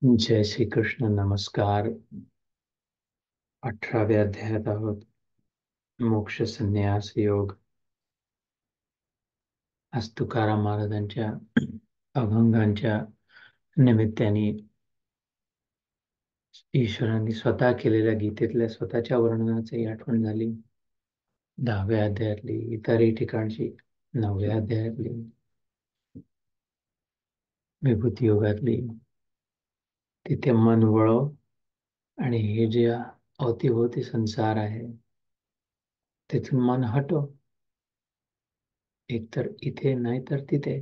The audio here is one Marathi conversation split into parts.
जय श्री कृष्ण. नमस्कार. 18व्या अध्यायात आहोत. मोक्ष संन्यास योग. आज तुकाराम महाराजांच्या अभंगांच्या निमित्ताने ईश्वरांनी स्वतः केलेल्या गीतेतल्या स्वतःच्या वर्णनाची आठवण झाली. 10व्या अध्यायातली, इतरही ठिकाणची 9व्या अध्यायातली, विभूती योगातली. तिथे मन वळव आणि हे जे अवतीभोवती संसार आहे तिथून मन हटव. एकतर इथे नाही तर तिथे,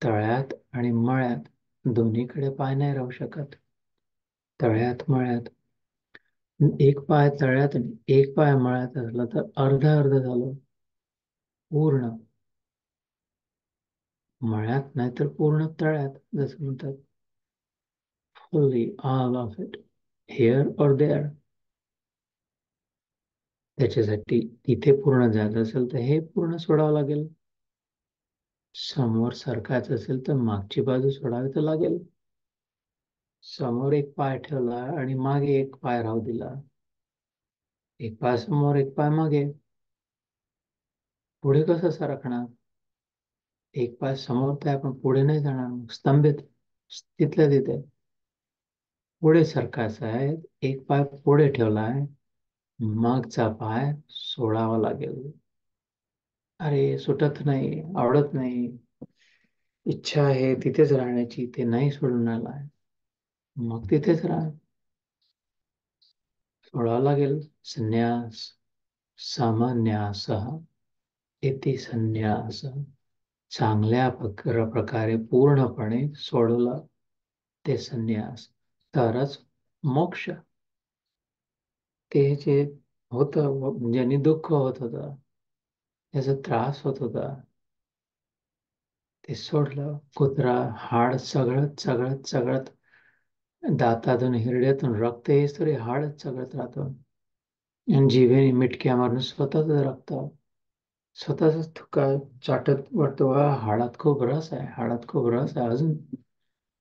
तळ्यात आणि मळ्यात दोन्हीकडे पाय नाही राहू शकत. तळ्यात मळ्यात एक पाय तळ्यात आणि एक पाय मळ्यात असला तर अर्ध अर्ध झालं. पूर्ण मळ्यात नाही तर पूर्ण तळ्यात, जसं म्हणतात fully all of it, here और देअर. त्याच्यासाठी तिथे पूर्ण जायचं असेल तर हे पूर्ण सोडावं लागेल. समोर सरकायचं असेल तर मागची बाजू सोडावी तर लागेल. समोर एक पाय ठेवला आणि मागे एक पाय राहू दिला. एक पाय समोर एक पाय मागे, पुढे कसं सरकणार? एक पाय समोर तर आपण पुढे नाही जाणार, स्तंभित तिथल्या तिथे. पुढे सरकायचं आहे, एक पाय पुढे ठेवला आहे, मागचा पाय सोडावा लागेल. अरे सुटत नाही, आवडत नाही, इच्छा आहे तिथेच राहण्याची, ते नाही सोडून आलाय, मग तिथेच राहा. सोडावा लागेल. संन्यास सामान्यासः इति संन्यास. चांगल्या प्रकारे पूर्णपणे सोडलं ते संन्यास, तरच मोक्ष. ते जे होतं, ज्यांनी दुःख होत होतं, त्याचा त्रास होत होता, ते सोडलं. कुत्रा हाड चघळत चघळत चघळत दातातून हिरड्यातून रक्त येस तरी हाडच चघळत राहतो. आणि जिभेने मिटक्या मारून स्वतःच रक्त, स्वतःच थुका चाटत वाटतो, हाडात खूप रस आहे, हाडात खूप रस आहे. अजून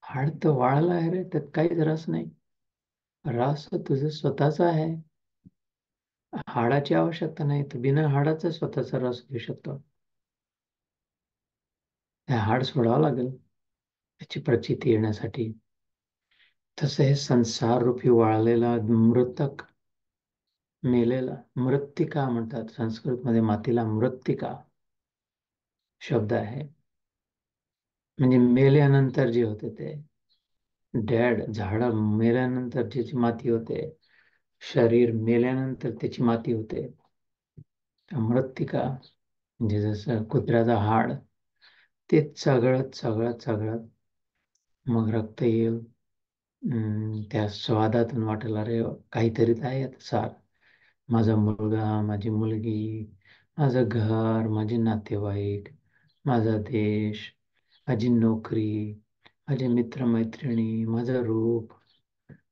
हाड तर वाळलं आहे रे, त्यात काहीच रस नाही. रस तुझं स्वतःच आहे. हाडाची आवश्यकता नाही, तर बिना हाडाचा स्वतःचा रस घेऊ शकतो. हे हाड सोडावं लागेल त्याची प्रचिती येण्यासाठी. तसं हे संसार रूपी वाळलेला मृतक, मेलेला, मृत्तिका म्हणतात संस्कृतमध्ये. मातीला मृत्तिका शब्द आहे, म्हणजे मेल्यानंतर जे होते ते डॅड. झाड मेल्यानंतर ज्याची माती होते, शरीर मेल्यानंतर त्याची माती होते. मृत्तिका म्हणजे जसं कुत्र्याचं हाड, ते चघळत चघळत चघळत मग रक्त येईल. त्या स्वादातून वाटेल, अरे काहीतरी तर आहे आता सार. माझा मुलगा, माझी मुलगी, माझं घर, माझे नातेवाईक, माझा देश, माझी नोकरी, माझे मित्रमैत्रिणी, माझं रूप,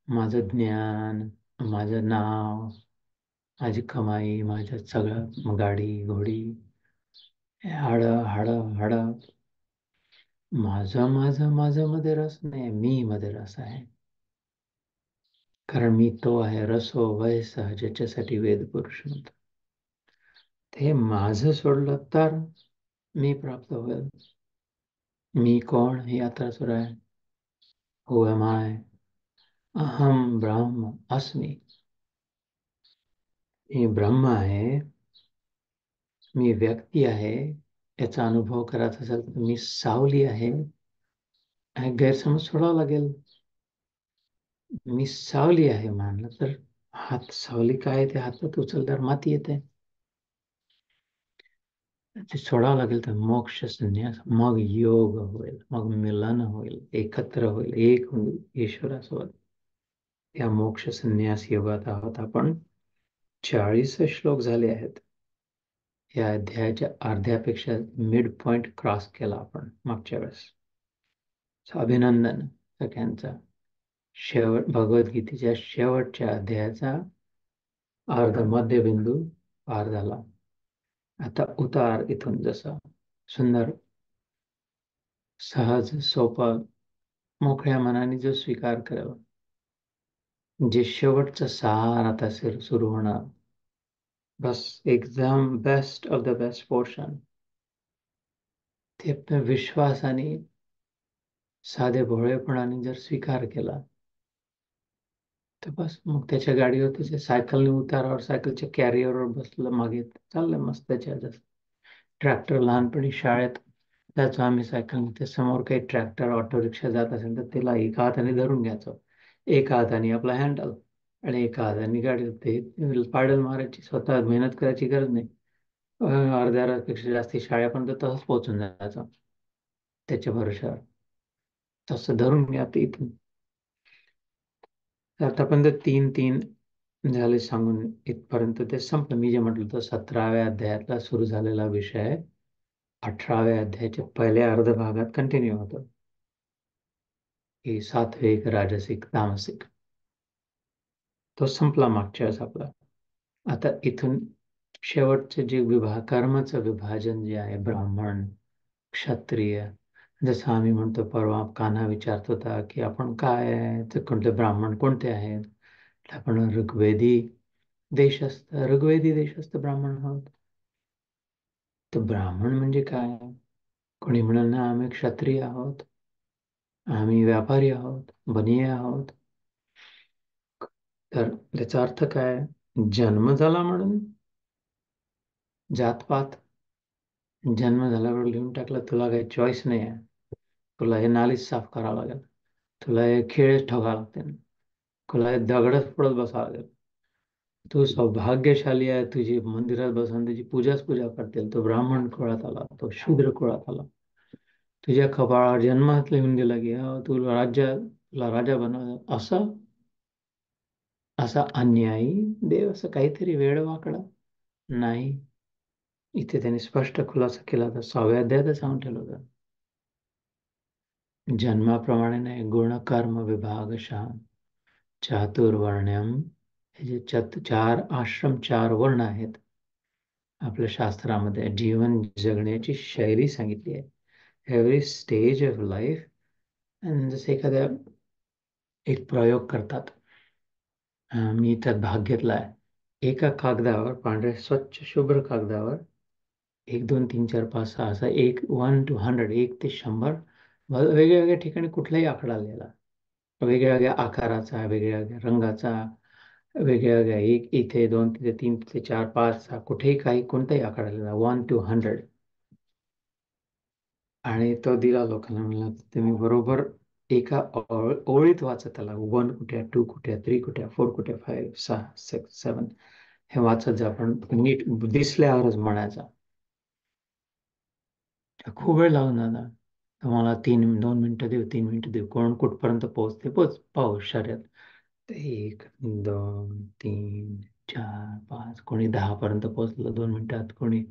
माझं ज्ञान, माझं नाव, माझी कमाई, माझं सगळं, गाडी घोडी, हाड हाड हाड. माझं माझं माझं मध्ये रस नाही, मी मध्ये रस आहे. कारण मी तो आहे, रसो वयस, ज्याच्यासाठी वेद पुरुष म्हणतात. ते माझं सोडलं तर मी प्राप्त होईल. मी कोण हे आता सुरू आहे. Who am I? अहम ब्रह्म अस्मि. मी ब्रह्म आहे, मी व्यक्ती आहे. याचा अनुभव करायचा असेल तर मी सावली आहे. गैरसमज सोडावा लागेल. मी सावली आहे मानलं तर हात, सावली काय ते हातात उचलल्यावर माती येते, ते सोडावं लागेल. तर मोक्ष संन्यास, मग योग होईल, मग मिलन होईल, एकत्र होईल, एक होईल ईश्वरासोबत. या मोक्ष संन्यास योगात आहोत आपण. 40 श्लोक झाले आहेत. या अध्यायाच्या अर्ध्यापेक्षा मिड पॉइंट क्रॉस केला आपण मागच्या वेळेस. अभिनंदन सगळ्यांचा. भगवद्गीतेच्या शेवटच्या अध्यायाचा अर्ध मध्यबिंदू पार झाला. आता उतार इथून. जसा सुंदर, सहज, सोपं मोकळ्या मनाने जो स्वीकार करेल, जे शेवटचं सार आता सुरू होणार, बस एकदम best of the best portion, ते आपल्या विश्वासाने साधे भोळेपणाने जर स्वीकार केला, तर बस मग त्याच्या गाडीवर त्याच्या सायकलने उतारावर सायकलच्या कॅरियरवर बसलं, मागे चाललं मस्त त्याच्या. ट्रॅक्टर लहानपणी शाळेत जायचो आम्ही सायकल, त्या समोर काही ट्रॅक्टर ऑटो रिक्षा जात असेल तर त्याला एका हाताने धरून घ्यायचो, एका हाताने आपला हँडल आणि एका हाताने गाडी, ते पायडल मारायची, स्वतः मेहनत करायची गरज नाही. अर्ध्या पेक्षा जास्ती शाळेपर्यंत तसंच पोहोचून जायचं त्याच्या भरोशावर. तसं धरून घ्या ते इथून. आतापर्यंत 3-3 झाले सांगून इथपर्यंत ते संपलं. मी जे म्हटलं तर 17व्या अध्यायातला सुरू झालेला विषय 18व्या अध्यायाच्या पहिल्या अर्ध भागात कंटिन्यू होतो, की सात्विक, राजसिक, तामसिक. तो संपला मागच्या वेळेस आपला. आता इथून शेवटचे जे कर्माचं विभाजन जे आहे, ब्राह्मण, क्षत्रिय, जसं आम्ही म्हणतो, परवा कान्हा विचारत होता की आपण काय आहे, ते कोणते ब्राह्मण कोणते आहेत. आपण ऋग्वेदी देशस्थ ब्राह्मण आहोत. तर ब्राह्मण म्हणजे काय? कोणी म्हणाल ना आम्ही क्षत्रिय आहोत, आम्ही व्यापारी आहोत, बनिये आहोत. तर त्याचा अर्थ काय? जन्म झाला म्हणून जातपात, जन्म झाल्यावर लिहून टाकलं तुला काही चॉईस नाही आहे, तुला हे नालीच साफ करावं लागेल, तुला हे खेळच ठोकावं लागतील, तुला हे दगडच पडत बसावं लागेल, तू सौभाग्यशाली आहे, तुझी मंदिरात बसून त्याची पूजा करतील, तो ब्राह्मण कुळात आला, तो शूद्र कुळात आला. तुझ्या कपाळावर जन्मात लिहून दिला की तुला राजा बनव, असं असा अन्यायी देव, असं काहीतरी वेडवाकडं नाही. इथे त्यांनी स्पष्ट खुलासा केला होता, 6व्या अध्यायात सांगून ठेवलं होतं. जन्माप्रमाणे नाही, गुणकर्म विभागशः चातुर्वर्ण्यम, हे जे चार आश्रम, 4 वर्ण आहेत आपल्या शास्त्रामध्ये, जीवन जगण्याची शैली सांगितली आहे. Every stage of life. आणि जसे एखाद्या एक प्रयोग करतात, मी त्यात भाग घेतला आहे. एका कागदावर, पांढऱ्या स्वच्छ शुभ्र कागदावर 1 2 3 4 5 6 असा 1 to 100, 1 ते 100 वेगळ्या वेगळ्या ठिकाणी कुठलाही आकडा लिहिला, वेगळ्या वेगळ्या आकाराचा, वेगळ्या वेगळ्या रंगाचा, वेगळ्या वेगळ्या, 1 इथे, 2 तिथे, 3 तिथे, 4 5 6, कुठेही काही कोणताही आकडा लिहिला, 1 to 100. आणि तो दिला लोकांना, म्हणला तुम्ही बरोबर एका ओळीत वाचत आला, 1 कुठे आहे, 2 कुठे आहे, 3 कुठे आहे, 4 कुठे आहे, 5 6 6 7, हे वाचत जा. पण नीट दिसल्यावरच म्हणायचा. खूप वेळ लावून झाला, तुम्हाला 2 मिनिटं देऊ, 3 मिनिटं देऊ, कोण कुठपर्यंत पोहोचते पाहू शर्यत. 1 2 3 4 5, कोणी 10 पर्यंत पोहोचलं 2 मिनिटात, कोणी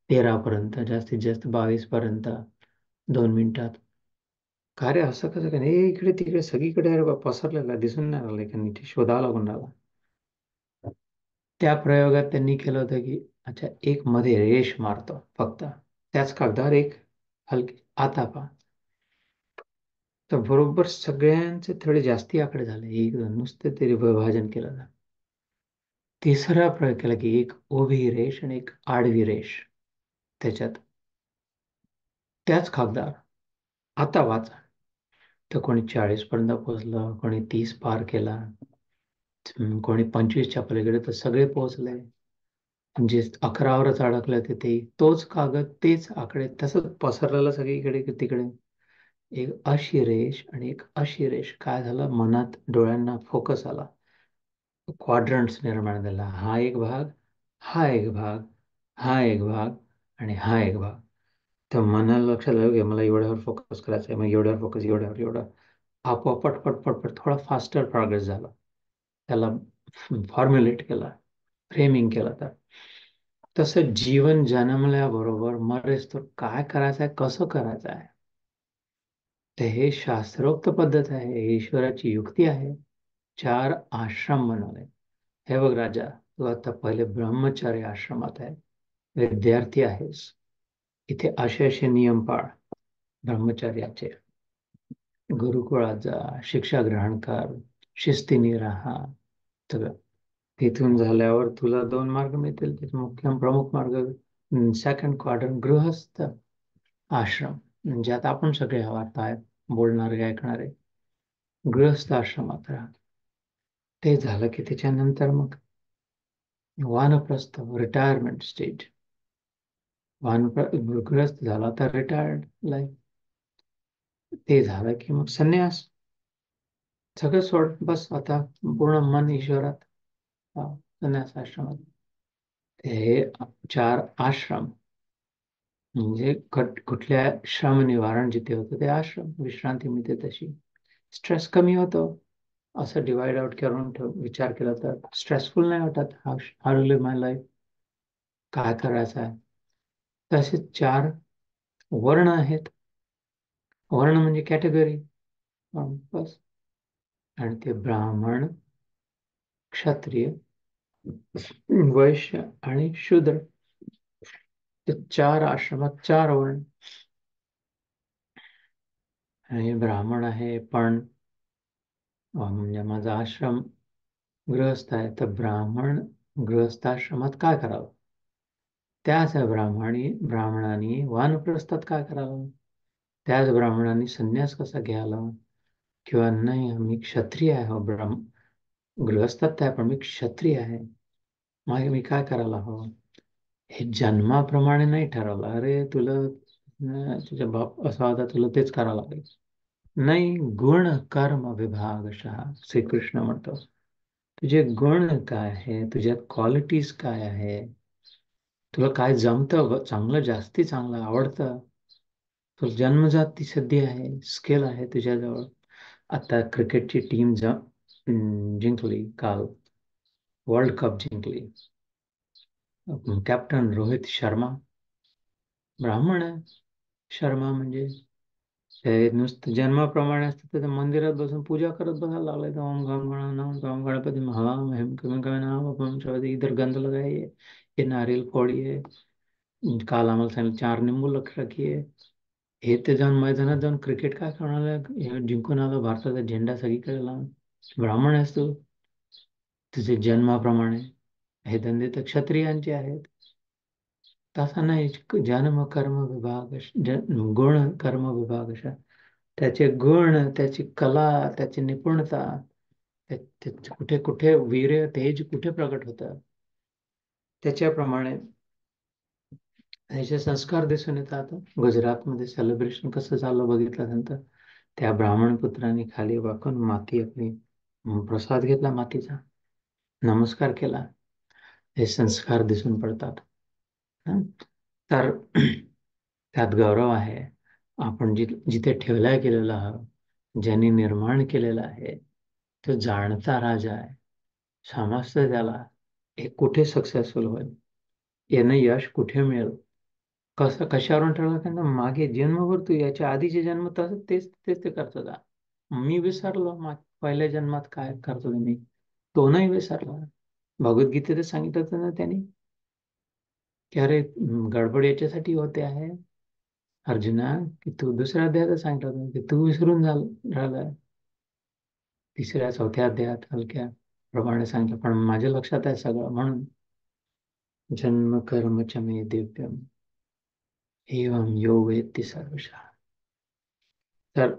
13 पर्यंत, जास्तीत जास्त 22 पर्यंत 2 मिनिटात. का रे असं कसं काय? इकडे तिकडे सगळीकडे अरे पसरलेला दिसून नाही राहिलं, की नीट शोधावं लागून राहिला. त्या प्रयोगात त्यांनी केलं होतं की अच्छा, एक मध्ये रेष मारतो फक्त, त्याच कागदावर एक हलकी आता पहा, तर बरोबर सगळ्यांचे थोडे जास्ती आकडे झाले, एक नुसते तरी विभाजन केलं ना. तिसरा प्रयोग केला की एक उभी रेष आणि एक आडवी रेष त्याच्यात, त्याच कागदावर आता वाचा. तर कोणी 40 पर्यंत पोहोचलं, कोणी 30 पार केला, कोणी 25च्या पलीकडे, तर सगळे पोहोचले. म्हणजे 11वरच अडकलं तिथे, तोच कागद, तेच आकडे, तसंच पसरलेलं सगळीकडे तिकडे. एक अशी रेष आणि एक अशी रेष. काय झालं, मनात डोळ्यांना फोकस आला, क्वाड्रंट्स निर्माण झाला. हा एक भाग, हा एक भाग, हा एक भाग आणि हा एक भाग. तर मनाला लक्षात आलं की मला एवढ्यावर फोकस करायचा आहे, मग एवढ्यावर फोकस, एवढ्यावर एवढा, आपोआप पटपट पटपट थोडा फास्टर प्रोग्रेस झाला. त्याला फॉर्म्युलेट केला, फ्रेमिंग केलं. तर तसं जीवन जन्मल्याबरोबर मरेस तर काय करायचं आहे, कसं करायचं आहे, तर हे शास्त्रोक्त पद्धत आहे, ईश्वराची युक्ती आहे. 4 आश्रम बनवले. हे बघ राजा, तू आता पहिले ब्रह्मचारी आश्रमात आहे, विद्यार्थी आहेस, इथे असे असे नियम पाळ ब्रह्मचर्याचे. गुरुकुळात जा, शिक्षा ग्रहण कर, शिस्तीने राहा, सगळं. तिथून झाल्यावर तुला दोन मार्ग मिळतील. त्याचे मुख्य प्रमुख मार्ग, सेकंड क्वाड्रंट गृहस्थ आश्रम, म्हणजे आता आपण सगळे आहात आहेत, बोलणारे ऐकणारे, गृहस्थ आश्रमात राहा. ते झालं की त्याच्यानंतर मग वानप्रस्थ, रिटायरमेंट स्टेज. गृहस्थ झाला तर रिटायर्ड लाईफ. ते झालं की मग संन्यास, सगळं सोड, बस आता पूर्ण मन ईश्वरात. संन्यास आश्रमात. हे चार आश्रम म्हणजे कुठल्या श्रम निवारण जिथे होतं ते आश्रम, विश्रांती मिळते तशी. स्ट्रेस कमी होतो असं डिवाइड आउट करून विचार केला तर स्ट्रेसफुल नाही वाटत. How to live my life, काय करायचं आहे. तसे चार वर्ण आहेत. वर्ण म्हणजे कॅटेगरी, बस. आणि ते ब्राह्मण, क्षत्रिय, वैश्य आणि शूद्र. ते चार आश्रमात चार वर्ण. आणि ब्राह्मण आहे पण म्हणजे माझा आश्रम गृहस्थ आहे, तर ब्राह्मण गृहस्थाश्रमात काय करावं, त्याच ब्राह्मणाने वानप्रस्थात काय करावं, त्याच ब्राह्मणाने संन्यास कसा घ्यायला, किंवा नाही मी क्षत्रिय आहे, हो गृहस्थात आहे पण मी क्षत्रिय आहे, मग मी काय करायला हवं. हे जन्माप्रमाणे नाही ठरवलं. अरे तुला तुझ्या बाप असा होता, तुला तेच करावं लागेल. नाही, गुण कर्म विभागशः श्रीकृष्ण म्हणतो. तुझे गुण काय आहे, तुझ्यात क्वालिटीज काय आहे, तुला काय जमतं चांगलं, जास्ती चांगलं आवडतं, तुला जन्मजात ती सिद्धी आहे, स्किल आहे तुझ्याजवळ. आता क्रिकेटची टीम जिंकली काल, वर्ल्ड कप जिंकली. कॅप्टन रोहित शर्मा ब्राह्मण आहे. शर्मा म्हणजे ते नुसतं जन्माप्रमाणे असतं, तर मंदिरात बसून पूजा करत बसायला लागले. तर ओम गम गणानाम गम गणपती महाम हेम कमी कमी नाम अपम शबदी, इधर गंध लगाइए, ये नारियल फोड़िए, काल आम्हाला सांगितलं 4 निंबू रखिए. हे ते जाऊन मैदानात जाऊन क्रिकेट काय करणार, जिंकून आलं, भारताचा झेंडा सगळीकडे लावून. ब्राह्मण आहेस तू, तुझे जन्माप्रमाणे. हे धंदे तर क्षत्रियांचे आहेत. तसा नाही. जन्म कर्म विभाग, गुण कर्म विभाग, त्याचे गुण, त्याची कला, त्याची निपुणता, कुठे कुठे वीर्य तेज कुठे प्रकट होतं, त्याच्याप्रमाणे याचे संस्कार दिसून येतात. गुजरातमध्ये सेलिब्रेशन कसं झालं बघितलं नंतर, त्या ब्राह्मण पुत्रांनी खाली वाकून माती आपली प्रसाद घेतला मातीचा, नमस्कार केला. हे संस्कार दिसून पडतात. तर त्यात गौरव आहे. आपण जिथे ठेवला गेलेला आहोत, ज्यांनी निर्माण केलेला आहे, तो जाणता राजा आहे. समजतं त्याला हे कुठे सक्सेसफुल होईल, यानं यश कुठे मिळेल, कसं कशावरून ठरवलं त्यांना, मागे जन्मभर तू याच्या आधीचे जन्म तसं तेच तेच ते करत होता. मी विसरलो पहिल्या जन्मात काय करतो मी, तो नाही विसरला. भगवद्गीतेत सांगितलं होतं ना त्यांनी, की अरे गडबड याच्यासाठी होते आहे अर्जुना, की तू दुसऱ्या अध्यायात सांगितलं होतं की तू विसरून राहिलाय. तिसऱ्या चौथ्या अध्यायात हलक्या प्रमाणे सांगितलं, पण माझ्या लक्षात आहे सगळं. म्हणून जन्म कर्म च मे दिव्यम एवं यो वेत्ति सर्वशः. तर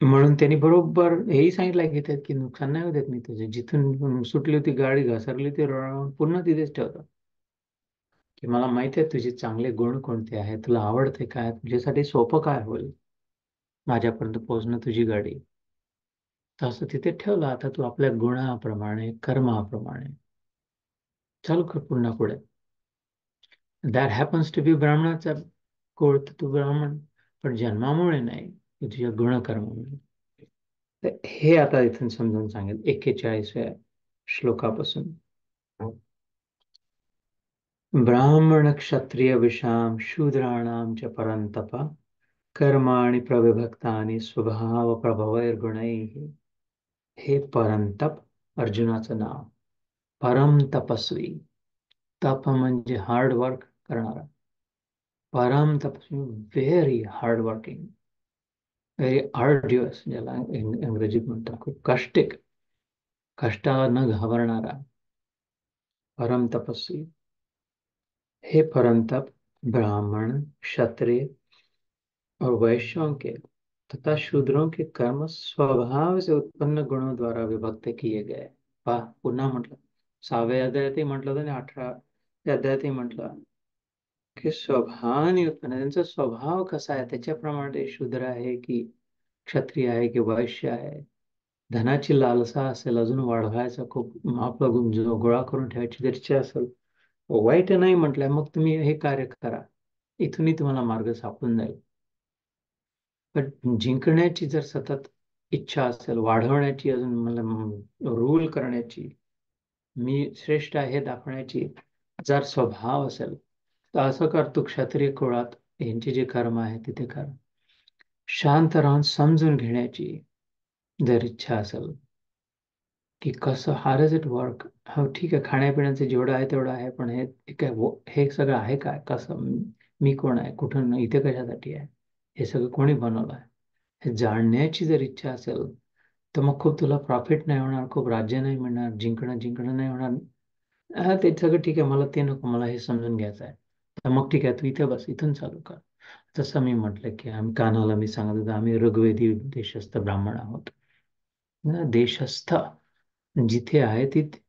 म्हणून त्यांनी बरोबर हेही सांगितलं घेतात की नुकसान नाही होत मी तुझे, जिथून सुटली होती गाडी, घसरली ती पुन्हा तिथेच ठेवतो. की मला माहिती आहे तुझे चांगले गुण कोणते आहेत, तुला आवडते काय, तुझ्यासाठी सोपं काय होईल माझ्यापर्यंत पोहोचणं तुझी गाडी. तसं तिथे ठेवलं. आता तू आपल्या गुणाप्रमाणे, कर्माप्रमाणे चल पुन्हा पुढे. दॅट हॅपन्स टू बी ब्राह्मणाचा कुळ, तू ब्राह्मण, पण जन्मामुळे नाही, तुझ्या गुणकर्मामुळे. तर हे आता इथून समजून सांगेल 41व्या श्लोकापासून. ब्राह्मण क्षत्रिय विषाम शूद्राणाम च परंतप कर्माणि प्रविभक्तानि स्वभाव प्रभवैर्गुणैः. हे परंतप, अर्जुनाचं नाव. परम तपस्वी, तप म्हणजे हार्ड वर्क करणारा. परम तपस्वी, व्हेरी हार्ड वर्किंग. व्हेरी आर्ड्युअस, ज्याला इंग्रजीत म्हणतात, खूप कष्टिक, कष्टाला न घाबरणारा परम तपस्वी, हे परम तप ब्राह्मण, क्षत्रिय और वैश्यों के तथा शूद्रों के कर्म स्वभाव से उत्पन्न गुणों द्वारा विभक्त किए गए. पहा, पुन्हा म्हटलं, 6व्या अध्यायातही म्हटलं होतं आणि 18व्या अध्यायातही म्हटलं की स्वभावाने उत्पन्न, त्यांचा स्वभाव कसा आहे त्याच्याप्रमाणे ते शूद्र आहे की क्षत्रिय आहे की वैश्य आहे. धनाची लालसा असेल, अजून वाढवायचा खूप आपलं जो गोळा करून ठेवायची जर इच्छा असेल, वाईट नाही म्हटलंय, मग तुम्ही हे कार्य करा, इथूनही तुम्हाला मार्ग सापडून जाईल. पण जिंकण्याची जर सतत इच्छा असेल, वाढवण्याची, अजून मला रूल करण्याची, मी श्रेष्ठ आहे हे दाखवण्याची जर स्वभाव असेल, तर असं कर, तू क्षत्रिय कुळात यांचे जे कर्म आहे तिथे कर. शांत राहून समजून घेण्याची जर इच्छा असेल की कसं, हाउ डज इट वर्क, हो ठीक आहे, खाण्यापिण्याचं जेवढं आहे तेवढं आहे, पण हे काय, हे सगळं आहे काय, कसं, मी कोण आहे, कुठून, इथे कशासाठी आहे, हे सगळं कोणी बनवलं आहे, हे जाणण्याची जर इच्छा असेल, तर मग खूप तुला प्रॉफिट नाही होणार, खूप राज्य नाही मिळणार, जिंकणं जिंकणं नाही होणार. हा, ते सगळं ठीक आहे, मला ते नको, मला हे समजून घ्यायचं आहे. तर मग ठीक आहे, तू इथे बस, इथून चालू कर. तसं मी म्हटलं की आम्ही कानाला, मी सांगत होतो, आम्ही ऋग्वेदी देशस्थ ब्राह्मण आहोत ना. देशस्थ जिथे आहे तिथे,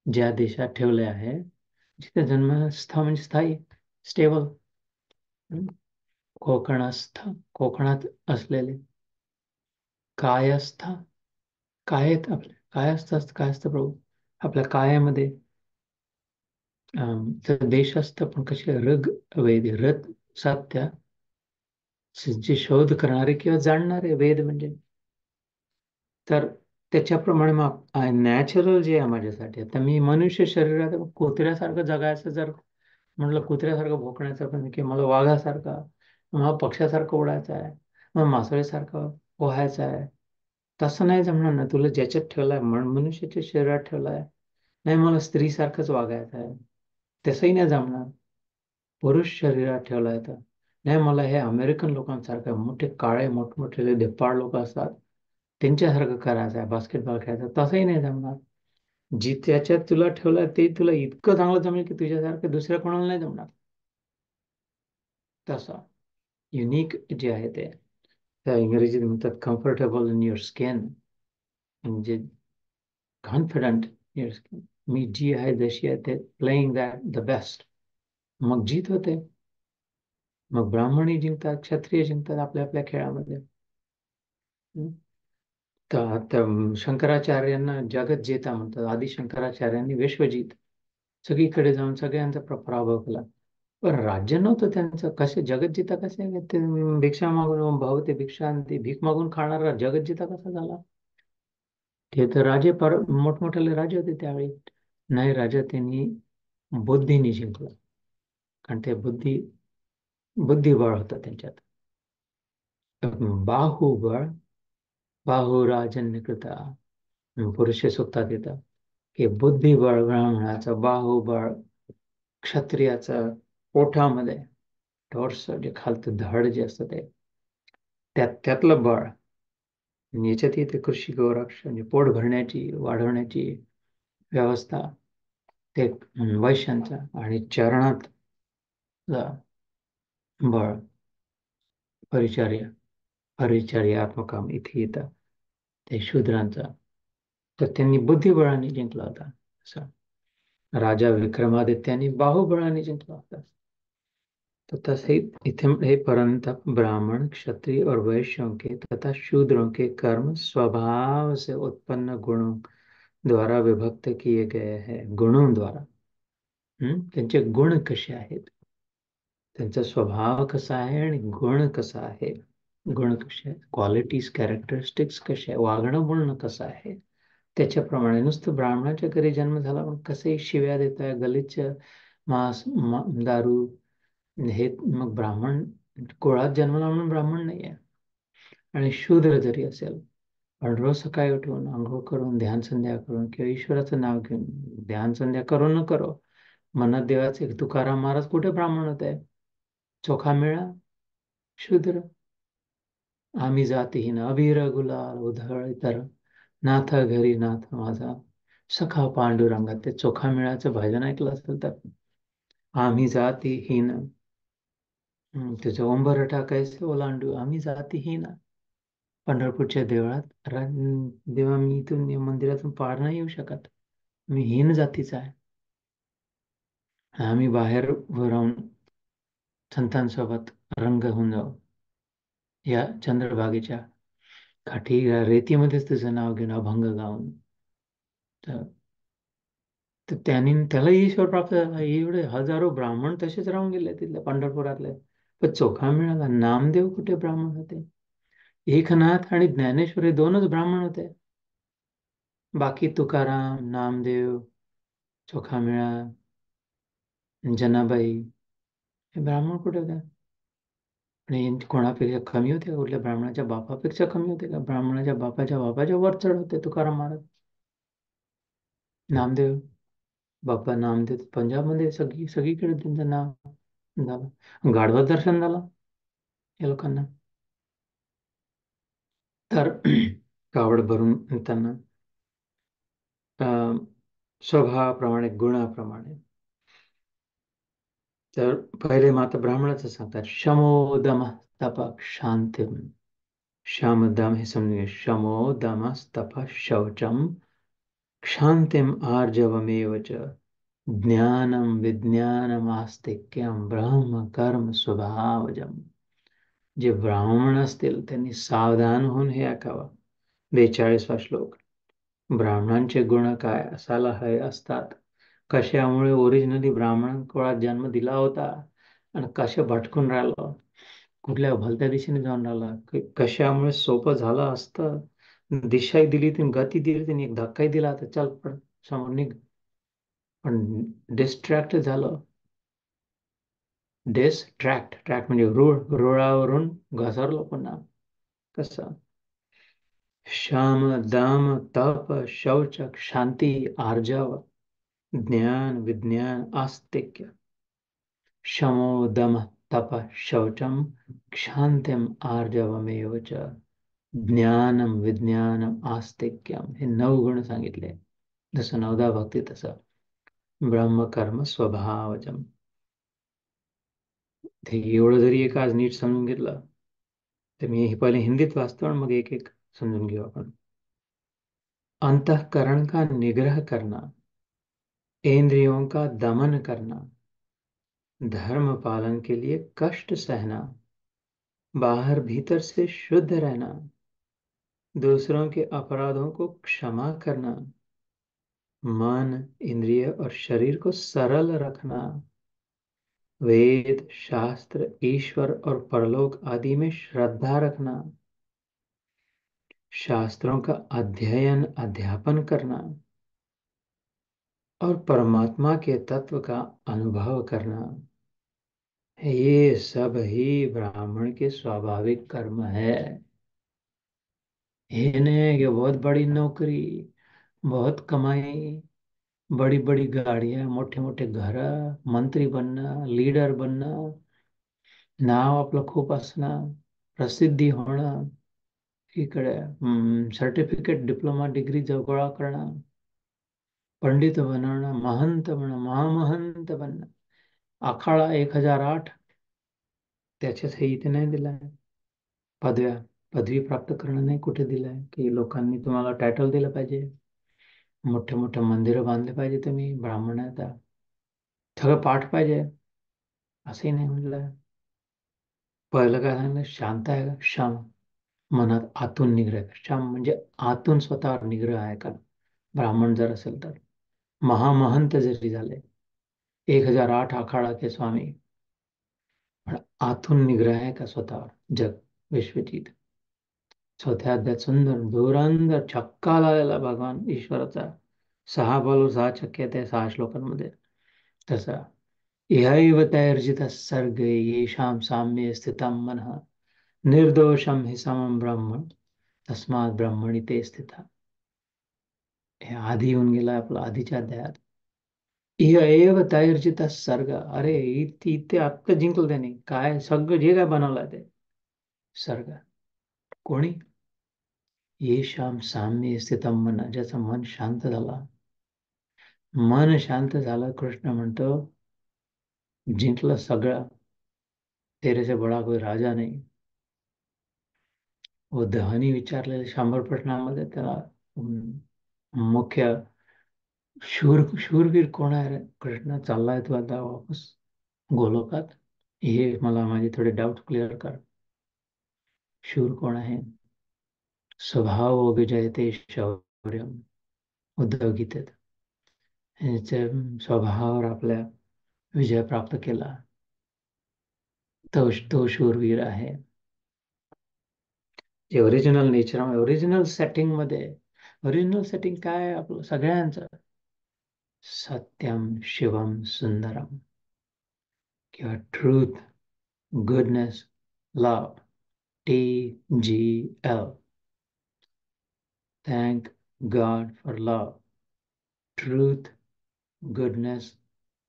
ज्या देशात ठेवले आहे, जिथे जन्मस्थ म्हणजे स्थायी, स्टेबल. कोकणस्थ, कोकणात असलेले. कायस्थ, कायेत आपले काय असतं, काय असतं प्रभू आपल्या कायामध्ये. तर देशस्थ पण कसे, ऋग वेद, रथ सत्य, जे शोध करणारे किंवा जाणणारे, वेद म्हणजे. तर त्याच्याप्रमाणे मग नॅचरल जे आहे माझ्यासाठी, आता मी मनुष्य शरीरात कुत्र्यासारखं जगायचं जर म्हटलं, कुत्र्यासारखं भोकण्याचं पण, की मला वाघासारखं, मला पक्ष्यासारखं उडायचं आहे, मग मासळीसारखं पोहायचं आहे, तसं नाही जमणार ना. तुला ज्याच्यात ठेवलाय, मनुष्याच्या शरीरात ठेवलाय, नाही मला स्त्रीसारखंच वागायचं आहे, तसंही नाही जमणार. पुरुष शरीरात ठेवलाय तर नाही, मला हे अमेरिकन लोकांसारखं मोठे काळे मोठमोठे धिप्पाड लोक असतात त्यांच्यासारखं करायचं आहे, बास्केटबॉल खेळायचं, तसंही नाही जमणार. जी त्याच्यात तुला ठेवलं ते तुला इतकं चांगलं जमेल की तुझ्यासारखं दुसऱ्या कोणाला नाही जमणार. तसं युनिक जे आहे ते, त्या इंग्रजीत म्हणतात कम्फर्टेबल इन युअर स्किन, म्हणजे कॉन्फिडंट युअर स्किन. मी जी आहे जशी आहे ते प्लेइंग दॅट द बेस्ट, मग जीत होते. मग ब्राह्मणी जिंकतात, क्षत्रिय जिंकतात आपल्या आपल्या खेळामध्ये. हम्म. तर शंकराचार्यांना जगत जेता म्हणतात. आदि शंकराचार्यांनी विश्वजित, सगळीकडे जाऊन सगळ्यांचा प्रभाव केला. पण राज्य नव्हतं त्यांचं. कसे जगज्जिता कसे, ते भिक्षा मागून भाऊ, ते भिक्षा आणि ते भीक मागून खाणारा जगज्जिता कसा झाला. ते तर राजे, मोठमोठे राजे होते त्यावेळी. नाही, राजा त्यांनी बुद्धीने जिंकलं, कारण ते बुद्धिबळ होतं त्यांच्यात. बाहुबळ, बाहुराजन्य कृता, पुरुष सूक्तात येतं की बुद्धिबळ ब्राह्मणाचं, बाहुबळ क्षत्रियाचं, पोटामध्ये टॉर्स जे खालतं धड जे असतं ते, त्यातलं बळ. आणि याच्यात येते कृषी गौरक्ष, म्हणजे पोट भरण्याची, वाढवण्याची व्यवस्था, ते वैश्यांचा. आणि चरणात बळ, परिचर्या, परिचर्यात्मकम इथे येतं ते शूद्रांचा. तर त्यांनी बुद्धिबळाने जिंकला होता. असं राजा विक्रमादित्याने बाहुबळाने जिंकला होता. तो तसे इथे हे परंतप ब्राह्मण, क्षत्रिय और वैश्यों के तथा शूद्रों के कर्म स्वभाव से उत्पन्न गुणों द्वारा विभक्त किए गए हैं. गुणों द्वारा, त्यांचे गुण कसे आहेत, त्यांचा स्वभाव कसा आहे आणि गुण कसा आहे. गुण कसे आहेत, क्वालिटीज, कॅरेक्टरिस्टिक्स कसे आहे, वागणं बोलणं कसं आहे, त्याच्याप्रमाणे. नुसतं ब्राह्मणाच्या घरी जन्म झाला पण कसंही शिव्या देत आहे, गलिच्छ, मांस, दारू, हे मग ब्राह्मण कुळात जन्मला म्हणून ब्राह्मण नाही आहे. आणि शूद्र जरी असेल, पण रोज सकाळी उठून आंघोळ करून, ध्यान संध्या करून किंवा ईश्वराचं नाव घेऊन, ध्यान संध्या करो न करो, मनात देवाचे, तुकाराम महाराज कुठे ब्राह्मण होते, चोखा मेळा, शूद्र. आम्ही जातीहीन अबीर गुलाल उधळ इतर, नाथ घरी नाथ माझा, सखा पांडुरंगा. ते चोखामेळ्याचं भजन ऐकलं असेल तर, आम्ही जातीहीन, त्याचं ओंबर टाकायचं ओलांडू, आम्ही जातीहीन. पंढरपूरच्या देवळात देवा मी इथून या मंदिरातून पार नाही येऊ शकत, मी हीन जातीचा आहे. आम्ही बाहेर उभं राहून संतांसोबत रंग होऊन जाऊ या चंद्रभागेच्या काठी, रेतीमध्येच तुझं नाव घेऊन अभंग गाऊन. तर तर त्यांनी त्याला ईश्वर प्राप्त झाला. एवढे हजारो ब्राह्मण तसेच राहून गेले तिथले पंढरपुरातले. पण चोखा मिळाला. नामदेव कुठे ब्राह्मण होते? एकनाथ आणि ज्ञानेश्वर हे दोनच ब्राह्मण होते. बाकी तुकाराम, नामदेव, चोखामेळा, जनाबाई हे ब्राह्मण कुठे होते? आणि कोणापेक्षा कमी होते का? कुठल्या ब्राह्मणाच्या बापापेक्षा कमी होते का? ब्राह्मणाच्या बापाच्या वर चढ होते तुकाराम महाराज. नामदेव बाप्पा नामदेव पंजाबमध्ये सगळीकडे त्यांचं नाव झालं. गाढवा दर्शन झालं या लोकांना. तर कावड भरून त्यांना अं, स्वभावाप्रमाणे गुणाप्रमाणे. तर पहिले माता ब्राह्मणाचं सांगतात, शमो दम तप शांती. शम दम हे समजून घ्या. शमो दम तप शौचम क्षांतिम आर्जवमेव च, ज्ञानम विज्ञानम आस्तिक्यम ब्रह्म कर्म स्वभावजम. जे ब्राह्मण असतील त्यांनी सावधान होऊन हे ऐकावं. 42वा श्लोक. ब्राह्मणांचे गुण काय असायला हवे असतात, कशामुळे ओरिजिनली ब्राह्मण कुळात जन्म दिला होता आणि कसे भटकून राहिलो, कुठल्या भलत्या दिशेने जाऊन राहिला, कशामुळे सोपं झालं असतं. दिशाही दिली त्यांनी, गती दिली त्यांनी, एक धक्काही दिला तर चल पण समोर निघ. पण डिस्ट्रॅक्ट झालं. ट्रॅक म्हणजे रुळावरून घसरलो पुन्हा. कसं? श्याम दाम तप शौच शांती आर्जव ज्ञान विज्ञान आस्तिक्य. शमो दम तप शौचम क्षांतिम आर्जवमेव च, ज्ञानम विज्ञानम आस्तिक्यम. हे 9 गुण सांगितले. जसं 9दा भक्ती तसं ब्रह्म कर्म स्वभावजम. ते एवढं जरी एक आज नीट समजून घेतलं तर मी हे पहिले हिंदीत वाचतो आणि मग एक एक समजून घेऊ आपण. अंतःकरण का निग्रह करना, इंद्रियों का दमन करना, धर्म पालन के लिए कष्ट सहना, बाहर भीतर से शुद्ध रहना, दूसरों के अपराधों को क्षमा करना, मन इंद्रिय और शरीर को सरल रखना, वेद शास्त्र ईश्वर और परलोक आदि में श्रद्धा रखना, शास्त्रों का अध्ययन अध्यापन करना और परमात्मा के तत्व का अनुभव करना, ये सब ही ब्राह्मण के स्वाभाविक कर्म है। ये नहीं कि बहुत बड़ी नौकरी, बहुत कमाई, बड़ी बड़ी गाड़ियां, मोठे मोठे घर, मंत्री बनणं, लीडर बनणं, नाव आपलं खूप असणं, प्रसिद्धी होणं, इकडे सर्टिफिकेट डिप्लोमा डिग्री गोळा करणं, पंडित बनणं, महंत बनणं, महामहंत बनणं, आखाडा 1008, त्याच्यात हे इथे नाही दिलाय. पदवी प्राप्त करणं नाही कुठे दिलंय की लोकांनी तुम्हाला टायटल दिलं पाहिजे, मोठे मोठे मंदिरं बांधले पाहिजे, तुम्ही ब्राह्मण आहे आता सगळं पाठ पाहिजे असंही नाही म्हटलं. पहिलं काय सांगितलं? शांत आहे का? शाम मनात आतून निग्रह. शाम म्हणजे आतून स्वतःवर निग्रह आहे का ब्राह्मण जर असेल तर. महामहंत जरी झाले, 1008 आखाडा के स्वामी, पण आतून निग्रह आहे का स्वतःवर? जग विश्वजित चौथ्या अध्यायात सुंदर धुरंधर छक्का लावलेला भगवान ईश्वराचा. 6 बॉलवर 6 छक्के आहेत 6 श्लोकांमध्ये. तसा इहैव तैर्जितः सर्गे येषां साम्ये स्थितं मनः, निर्दोषं हि समं ब्रह्म तस्मात् ब्रह्मणि ते स्थिता. हे आधी येऊन गेला आपला आधीच्या अध्यायात. इह एव तैर्जितः सर्ग. अरे इथे आत्ता जिंकलं त्याने. काय सगळं जे काय बनवलंय ते सर्ग. कोणी? ये शाम साम्य स्थितम मन, ज्याचं मन शांत झालं. मन शांत झालं, कृष्ण म्हणतो, जिंकलं सगळं. तेरे से बडा कोई राजा नाही. व दहनी विचारलेल्या 100 प्रश्नामध्ये त्याला मुख्य शूरवीर कोण आहे रे? कृष्ण चाललाय तू आता वापस गोलोकात? हे मला माझे थोडे डाऊट क्लिअर कर. शूर कोण आहे? स्वभाव विजयते शौर्यम, उद्धव गीतेत. ह्याच्या स्वभावावर आपल्या विजय प्राप्त केला, तो शूरवीर आहे. जे ओरिजिनल नेचर, ओरिजिनल सेटिंग मध्ये. ओरिजिनल सेटिंग काय आहे आपलं सगळ्यांचं? सत्यम शिवम सुंदरम, किंवा truth, goodness, love. TGL. Thank God for love. Truth, goodness,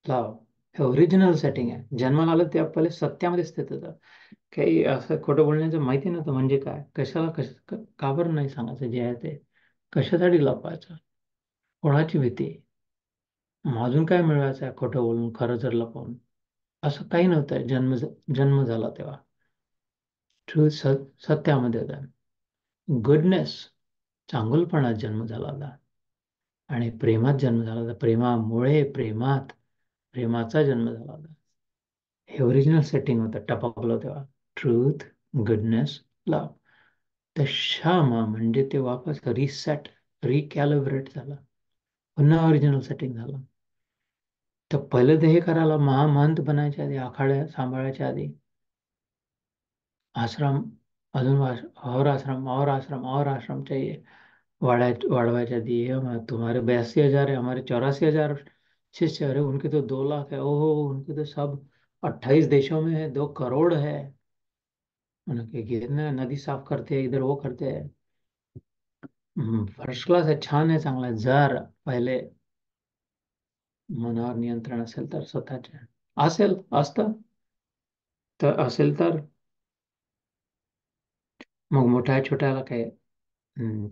love. हे ओरिजिनल सेटिंग आहे. जन्माला आलं ते पहिले सत्यामध्ये स्थित होतं. काही असं खोटं बोलण्याचं माहिती नव्हतं म्हणजे काय, कशाला, का बरं नाही सांगायचं जे आहे ते, कशासाठी लपवायचं, कोणाची भीती, अजून काय मिळवायचं आहे खोटं बोलून, खरं जर लपवून? असं काही नव्हतं. जन्म झाला तेव्हा ट्रूथ, सत्यामध्ये होता. गुडनेस, चांगुलपणात जन्म झाला होता. आणि प्रेमात जन्म झाला होता. प्रेमामुळे, प्रेमाचा जन्म झाला होता. हे ओरिजिनल सेटिंग होतं, टपकलं तेव्हा. ट्रूथ, गुडनेस, लव. तर क्षमा म्हणजे ते वापस रिसेट, रिकॅलिब्रेट झालं, पुन्हा ओरिजिनल सेटिंग झालं. तर पहिलं तर हे करायला, महामंत बनायच्या आधी, आखाड्या सांभाळायच्या आधी, आश्रम, अजून और आश्रम और आश्रम चाहिए, वाढ़वाया आधी, तुम्हारे 82,000 है, हमारे 84,000 शिष्य, अरे उनके तो 2 लाख है, ओहो उनके तो सब 28 देशों में है, 2 करोड़ है, उनके कितना नदी साफ करते हैं, इधर वो करते हैं। फर्स्ट क्लास है, छान आहे, चांगला आहे. जर पहिले मनावर नियंत्रण असेल तर, स्वतःच्या असतं, तर असेल तर मग मोठ्या छोट्याला काही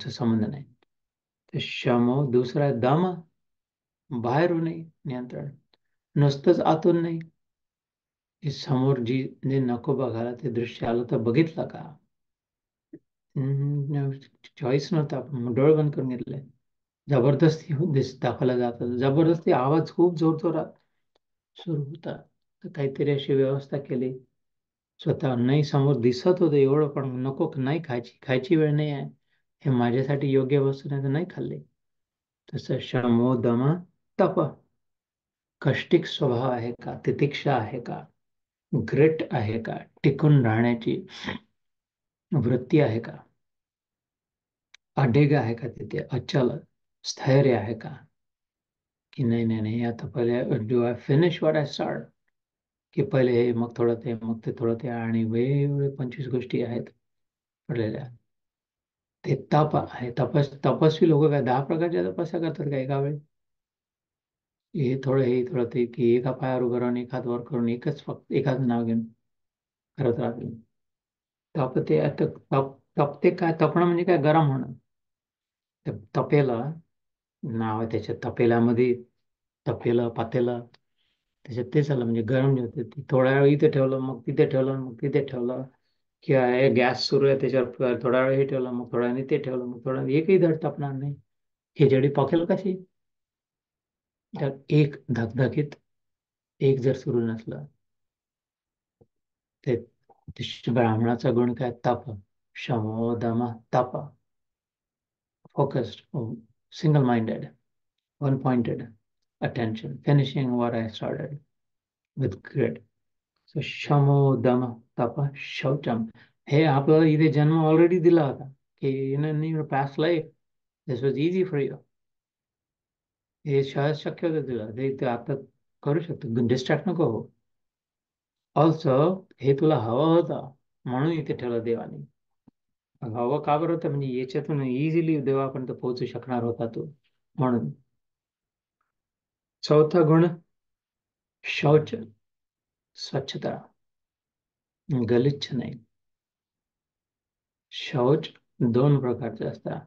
चा संबंध नाही. तर शमो, दुसरा आहे दम, बाहेरून नाही नियंत्रण, नुसतंच आतून नाही, की समोर जे नको बघायला ते दृश्य आलं तर बघितलं का? चॉईस नव्हता, आपण डोळे बंद करून घेतले. जबरदस्ती दाखवला जात होता, जबरदस्ती आवाज खूप जोरजोरात सुरू होता. तर काहीतरी अशी व्यवस्था केली, स्वतः नाही समोर दिसत होतं एवढं, पण नको, नाही खायची, खायची वेळ नाही आहे, हे माझ्यासाठी योग्य वस्तू नाही तर नाही खाल्ली. तसं शमो दम तप. कष्टिक स्वभाव आहे का? तितिक्षा आहे का? ग्रेट आहे का? टिकून राहण्याची वृत्ती आहे का? अडेग आहे का तिथे? अचल स्थैर्य आहे का? की नाही नाही नाही, आता पहिले do I finish what I start, की पहिले हे, मग थोडं ते, मग ते थोडं ते, आणि वेगवेगळे 25 गोष्टी आहेत पडलेल्या. ते तप आहे. तपस्वी लोक काय 10 प्रकारच्या तपस्या करतात का एका वेळी? हे थोडं ते, की एका पायावर उभं राहून, एक हात वर करून, फक्त एकाच नाव घेऊन करत राहतील. तप ते आता, तपते काय? तपणं म्हणजे काय? गरम होणं. तपेला नाव आहे त्याच्या, तपेल्यामध्ये, तपेला पातेला, त्याच्यात ते झालं म्हणजे गरम जे होते ते, थोड्या वेळ इथे ठेवलं, मग तिथे ठेवलं, मग तिथे ठेवलं, किंवा गॅस सुरू आहे त्याच्यावर थोडा वेळ हे ठेवलं, मग थोड्या वेळ ते ठेवलं, मग थोडा एकही धड तापणार नाही. खिचडी पकेल कशी? त्यात एक धगधगीत, एक जर सुरू नसलं, ते ब्राह्मणाचा गुण काय? तप. शमो दम तप. Focused, single minded, one pointed attention, finishing what I started with grit. So शमो दम तप शौचम. हे आपल्याला इथे जन्म ऑलरेडी दिला होता, की in your past life this was easy for you. हे शाळेत शक्य होतं तुला, ते आता करू शकतो, डिस्ट्रॅक्ट नको हो. ऑल्सो हे तुला हवं होतं, म्हणून इथे ठेवलं देवाने. हवं का बरं होतं? म्हणजे याच्यातून इझिली देवापर्यंत पोहोचू शकणार होता तू, म्हणून. चौथा गुण शौच, स्वच्छता, गलिच्छ नाही. शौच दोन प्रकारचे असतात.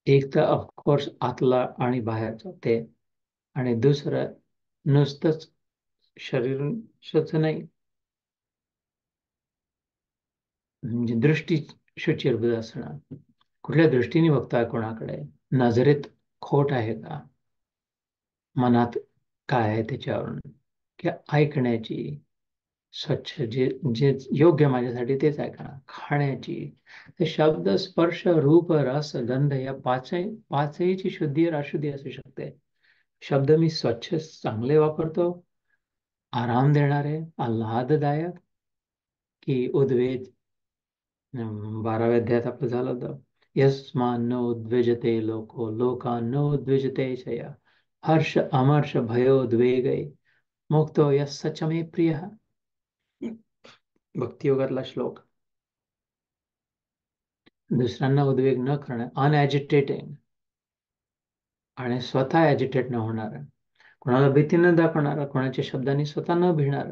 एक तर ऑफकोर्स आतला आणि बाहेरचा ते, आणि दुसरं नुसतंच शरीर स्वच्छ नाही, म्हणजे दृष्टी शुचिर्भूत असणं. कुठल्या दृष्टीने बघताय कोणाकडे, नजरेत खोट आहे का, मनात काय आहे त्याच्यावरून, किंवा ऐकण्याची स्वच्छ, जे जे योग्य माझ्यासाठी तेच ऐकणार. खाण्याची, ते शब्द स्पर्श रूप रस गंध या पाचहीची शुद्धी और अशुद्धी असू शकते. शब्द मी स्वच्छ चांगले वापरतो, आराम देणारे, आल्हाददायक, की उद्वेज. 12व्या अध्यायात आपलं झालं होतं, यस्मान् न उद्विजते लोको लोकान् न उद्विजते शय, हर्ष अमर्ष भयोद्वेगै मुक्तो यः स च मे प्रियः. भक्तियोगातला श्लोक. दुसऱ्यांना उद्वेग न करणं, अनएजिटेटिंग, आणि स्वतः ॲजिटेट न होणार, कोणाला भीती न दाखवणार, कोणाच्या शब्दांनी स्वतः न भिणार,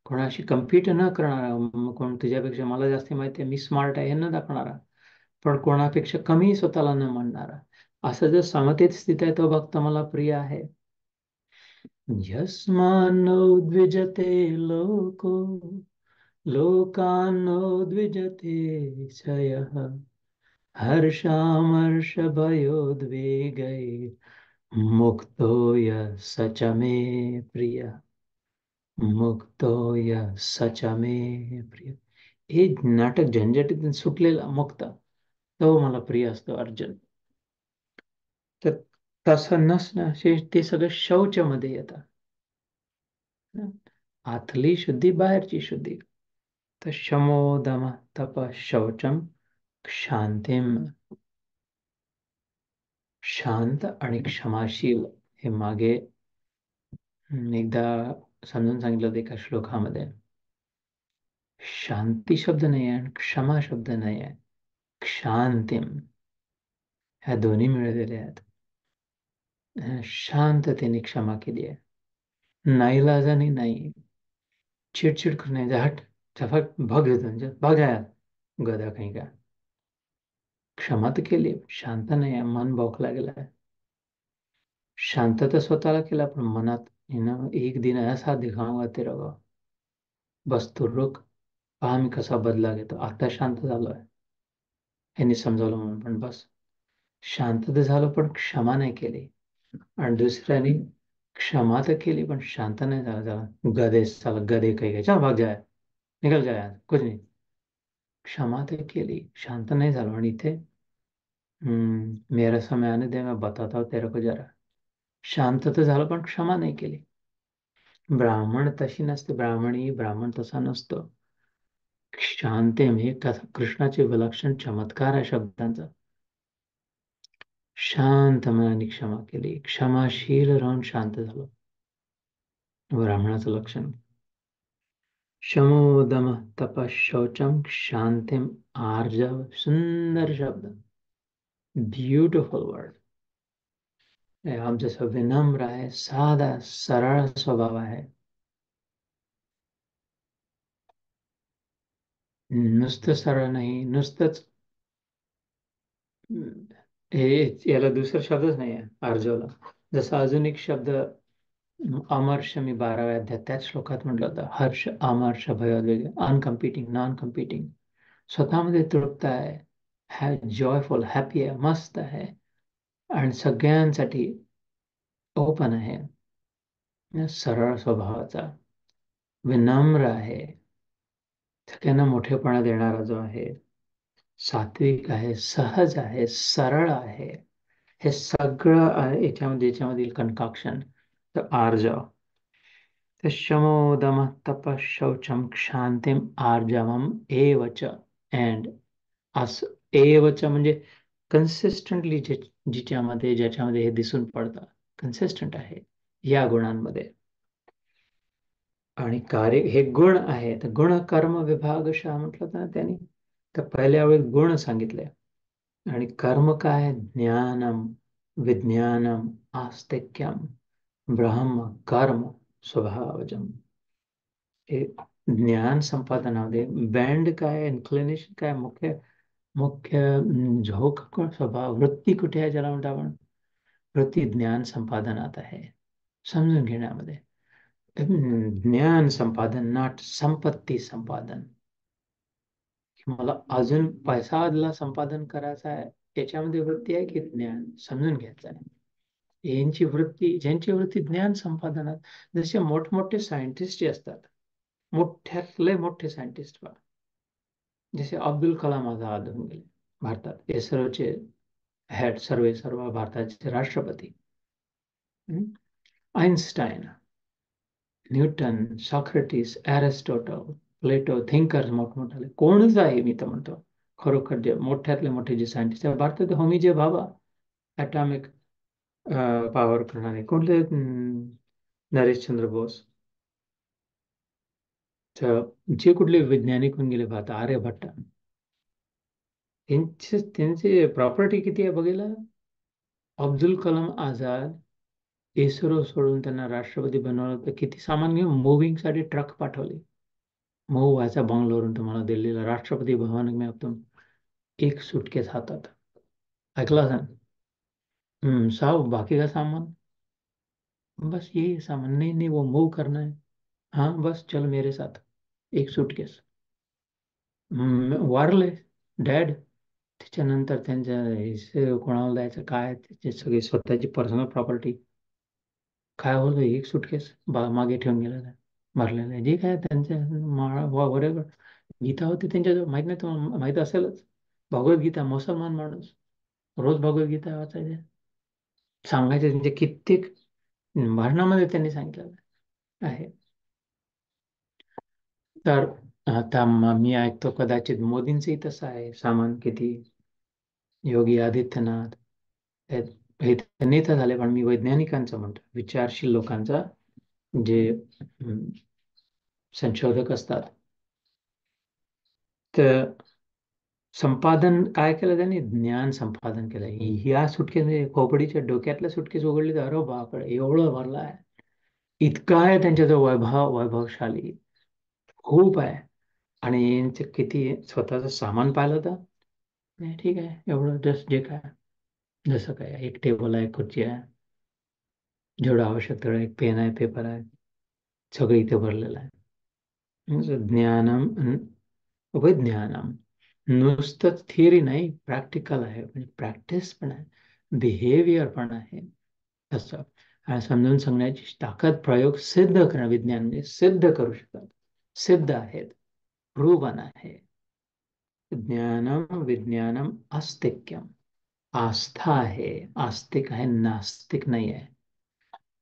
कोणाशी कम्पीट न करणारा, कोण तुझ्यापेक्षा मला जास्त माहिती आहे, मी स्मार्ट आहे हे न दाखवणारा, पण कोणापेक्षा कमी स्वतःला न मानणारा. असं जर समतेत स्थित आहे तो भक्त मला प्रिय आहे. यस्मान्नो द्विजते लोको लोकान्नो द्विजते क्षयः, हर्षामर्षभयोद्वेगै मुक्तो यः स च मे प्रियः. मुक्तो यः स च मे प्रिय. हे नाटक झंझटीतून सुटलेला मुक्त, तो मला प्रिय असतो अर्जुन. तर तसं नसणं, ते सगळं शौचमध्ये येतं. आतली शुद्धी, बाहेरची शुद्धी. तर शमोदम तप शौचम शांतीम, शांत आणि क्षमाशील, हे मागे एकदा समजून सांगितलं होतं एका श्लोकामध्ये. शांती शब्द नाही आहे आणि क्षमा शब्द नाही आहे, क्षांतिम, ह्या दोन्ही मिळलेले आहेत. शांततेने क्षमा केली आहे, नाईलाजाने नाही, चिडचिड करणे, हट झफट भाग घेतो, भाग आहे गधा काही का. क्षमा तर केली, शांत नाही आहे, मन बौखला गेला आहे. शांत तर स्वतःला केला, पण मनात एक दिन ऐसा दिखाऊंगा तेरा को, बस तू रुक, पहा मी कसा बदला घेतो. आता शांत झालोय, यांनी समजावलं म्हणून, पण बस शांत तर झालं पण क्षमा नाही केली. आणि दुसऱ्याने क्षमा तर केली पण शांत नाही झाला, झाला गधे, चला गधे काही काय, चल भाग जाए, निकल जाए, कुछ नाही. क्षमा तर केली, शांत नाही झालो. आणि इथे मेरा समय आने दे, मैं बताता हूँ तेरे को जरा. शांत तर झालं पण क्षमा नाही केली. ब्राह्मण तशी नसते, ब्राह्मण तसा नसतो. शांते म्हणजे कृष्णाचे विलक्षण चमत्कार आहे शब्दांचा. शांत मनाने क्षमा केली, क्षमाशील राहून शांत झालो, ब्राह्मणाचं लक्षण. शमोदम तप शौचम शांतिम आर्जव, सुंदर शब्द, ब्युटिफुल वर्ड. हम जसं विनम्र आहे, साधा सरळ स्वभाव आहे, नुसतं सरळ नाही, नुसतंच हे, याला दुसरा शब्दच नाही आहे आर्जवला. जसा अजून एक शब्द अमर्ष, मी 12व्या अध्यायात त्याच श्लोकात म्हटलं होतं, हर्ष अमर्ष भयोद्वेग, अनकम्पिटिंग, नॉन कम्पिटिंग, स्वतःमध्ये तृप्त आहे, जॉयफुल, हॅपी आहे, मस्त आहे, आणि सगळ्यांसाठी ओपन आहे, सरळ स्वभावाचा, विनम्र आहे, सगळ्यांना मोठेपणा देणारा जो आहे, सात्विक आहे, सहज आहे, सरळ आहे, हे सगळं आहे याच्यामध्ये कन्काक्शन. तर आर्जव, तर शमोदम तप शौचम क्षांतिम आर्जवम एवच. अँड असं एवच म्हणजे कन्सिस्टंटली, ज्याच्यामध्ये हे दिसून पडतं, कन्सिस्टंट आहे या गुणांमध्ये. आणि कार्य हे गुण आहे, तर गुण कर्म विभागशः म्हटलं ना त्यांनी. तर पहिल्या वेळी गुण सांगितले, आणि कर्म काय, ज्ञानम विज्ञानम आस्तिक्यम ब्रह्म कर्म स्वभावजम. हे ज्ञान संपादनामध्ये बँड काय, इन्क्लिनेशन काय, मुख्य मुख्य झोक स्वभाव वृत्ती कुठे आहे ज्याला म्हणतो आपण? वृत्ती ज्ञान संपादनात आहे, समजून घेण्यामध्ये. ज्ञान संपादन, नॉट संपत्ती संपादन. मला अजून पैसाला संपादन करायचा आहे, त्याच्यामध्ये वृत्ती आहे की ज्ञान समजून घ्यायचं आहे, यांची वृत्ती, ज्यांची वृत्ती ज्ञान संपादनात. जसे मोठमोठे सायंटिस्ट जे असतात, मोठ्यातले मोठे सायंटिस्ट, जसे अब्दुल कलाम आझाद होऊन गेले, भारतात इस्रोचे हेड, सर्व भारताचे राष्ट्रपती. आइन्स्टाईन, न्यूटन, सॉक्रेटिस, एरिस्टॉटल, प्लेटो, थिंकर्स मोठमोठाले कोणच आहे, मी तर म्हणतो खरोखर जे मोठ्यातले मोठे जे सायंटिस्ट आहे भारतात, होमी जे भाभा, ॲटॉमिक पॉवर करणारे कोणते, नरेशचंद्र बोस. तर जे कुठले वैज्ञानिक होऊन गेले भारतात, आर्यभट्ट, त्यांचे प्रॉपर्टी किती आहे बघायला. अब्दुल कलाम आझाद इस्रो सोडून त्यांना राष्ट्रपती बनवलं तर किती सामान घेऊन मुव्हिंगसाठी ट्रक पाठवले. मऊ व्हायचा बंगलोरून तुम्हाला दिल्लीला राष्ट्रपती भवन में अब तुम एक सूटकेस हातात, ऐकला असेल. साहब बाकी का सामान, बस यही सामान, नहीं नहीं वो मूव करना है, हाँ बस चल मेरे साथ, एक सूटकेस. वारले, डॅड. त्याच्यानंतर त्यांच्या कोणाला द्यायचं काय, त्याची सगळी स्वतःची पर्सनल प्रॉपर्टी, काय होतं, एक सुटकेस मागे ठेवून गेलं काय भरलेलं आहे, जे काय त्यांच्या माळा वगैरे गीता होती त्यांच्याजवळ, माहित नाही तुम्हाला, माहित असेलच. भगवद्गीता, मुसलमान माणूस रोज भगवद्गीता वाचायचे, सांगायचे, त्यांचे कित्येक भाषणामध्ये त्यांनी सांगितलेलं आहे. तर आता मी ऐकतो कदाचित मोदींचंही तसं आहे सामान किती. योगी आदित्यनाथ हे हे तर नेता झाले, पण मी वैज्ञानिकांचं म्हणतो, विचारशील लोकांचा, जे संशोधक असतात. तर संपादन काय केलं त्यांनी, ज्ञान संपादन केलं. ह्या सुटकेस, खोपडीच्या डोक्यातल्या सुटकेस उघडली तर अरे बापरे, एवढं भरलं आहे, इतकं आहे त्यांच्याजवळ, वैभवशाली खूप आहे. आणि यांचे किती स्वतःचं सामान पाहिलं तर नाही, ठीक आहे, एवढं जस्ट जे काय, जसं काय एक टेबल आहे, खुर्ची आहे, जेवढं आवश्यक तेवढं, एक पेन आहे, पेपर आहे, सगळं इथे भरलेलं आहे. ज्ञानम विज्ञानम, नुसतंच थिअरी नाही, प्रॅक्टिकल आहे, म्हणजे प्रॅक्टिस पण आहे, बिहेवियर पण आहे. असं हा समजून सांगण्याची ताकद, प्रयोग सिद्ध करणं, विज्ञान म्हणजे सिद्ध करू शकतात, सिद्ध आहेत, प्रूव्हन आहे. ज्ञानम विज्ञानम आस्तिक्यम, आस्था आहे, आस्तिक आहे, नास्तिक नाही आहे.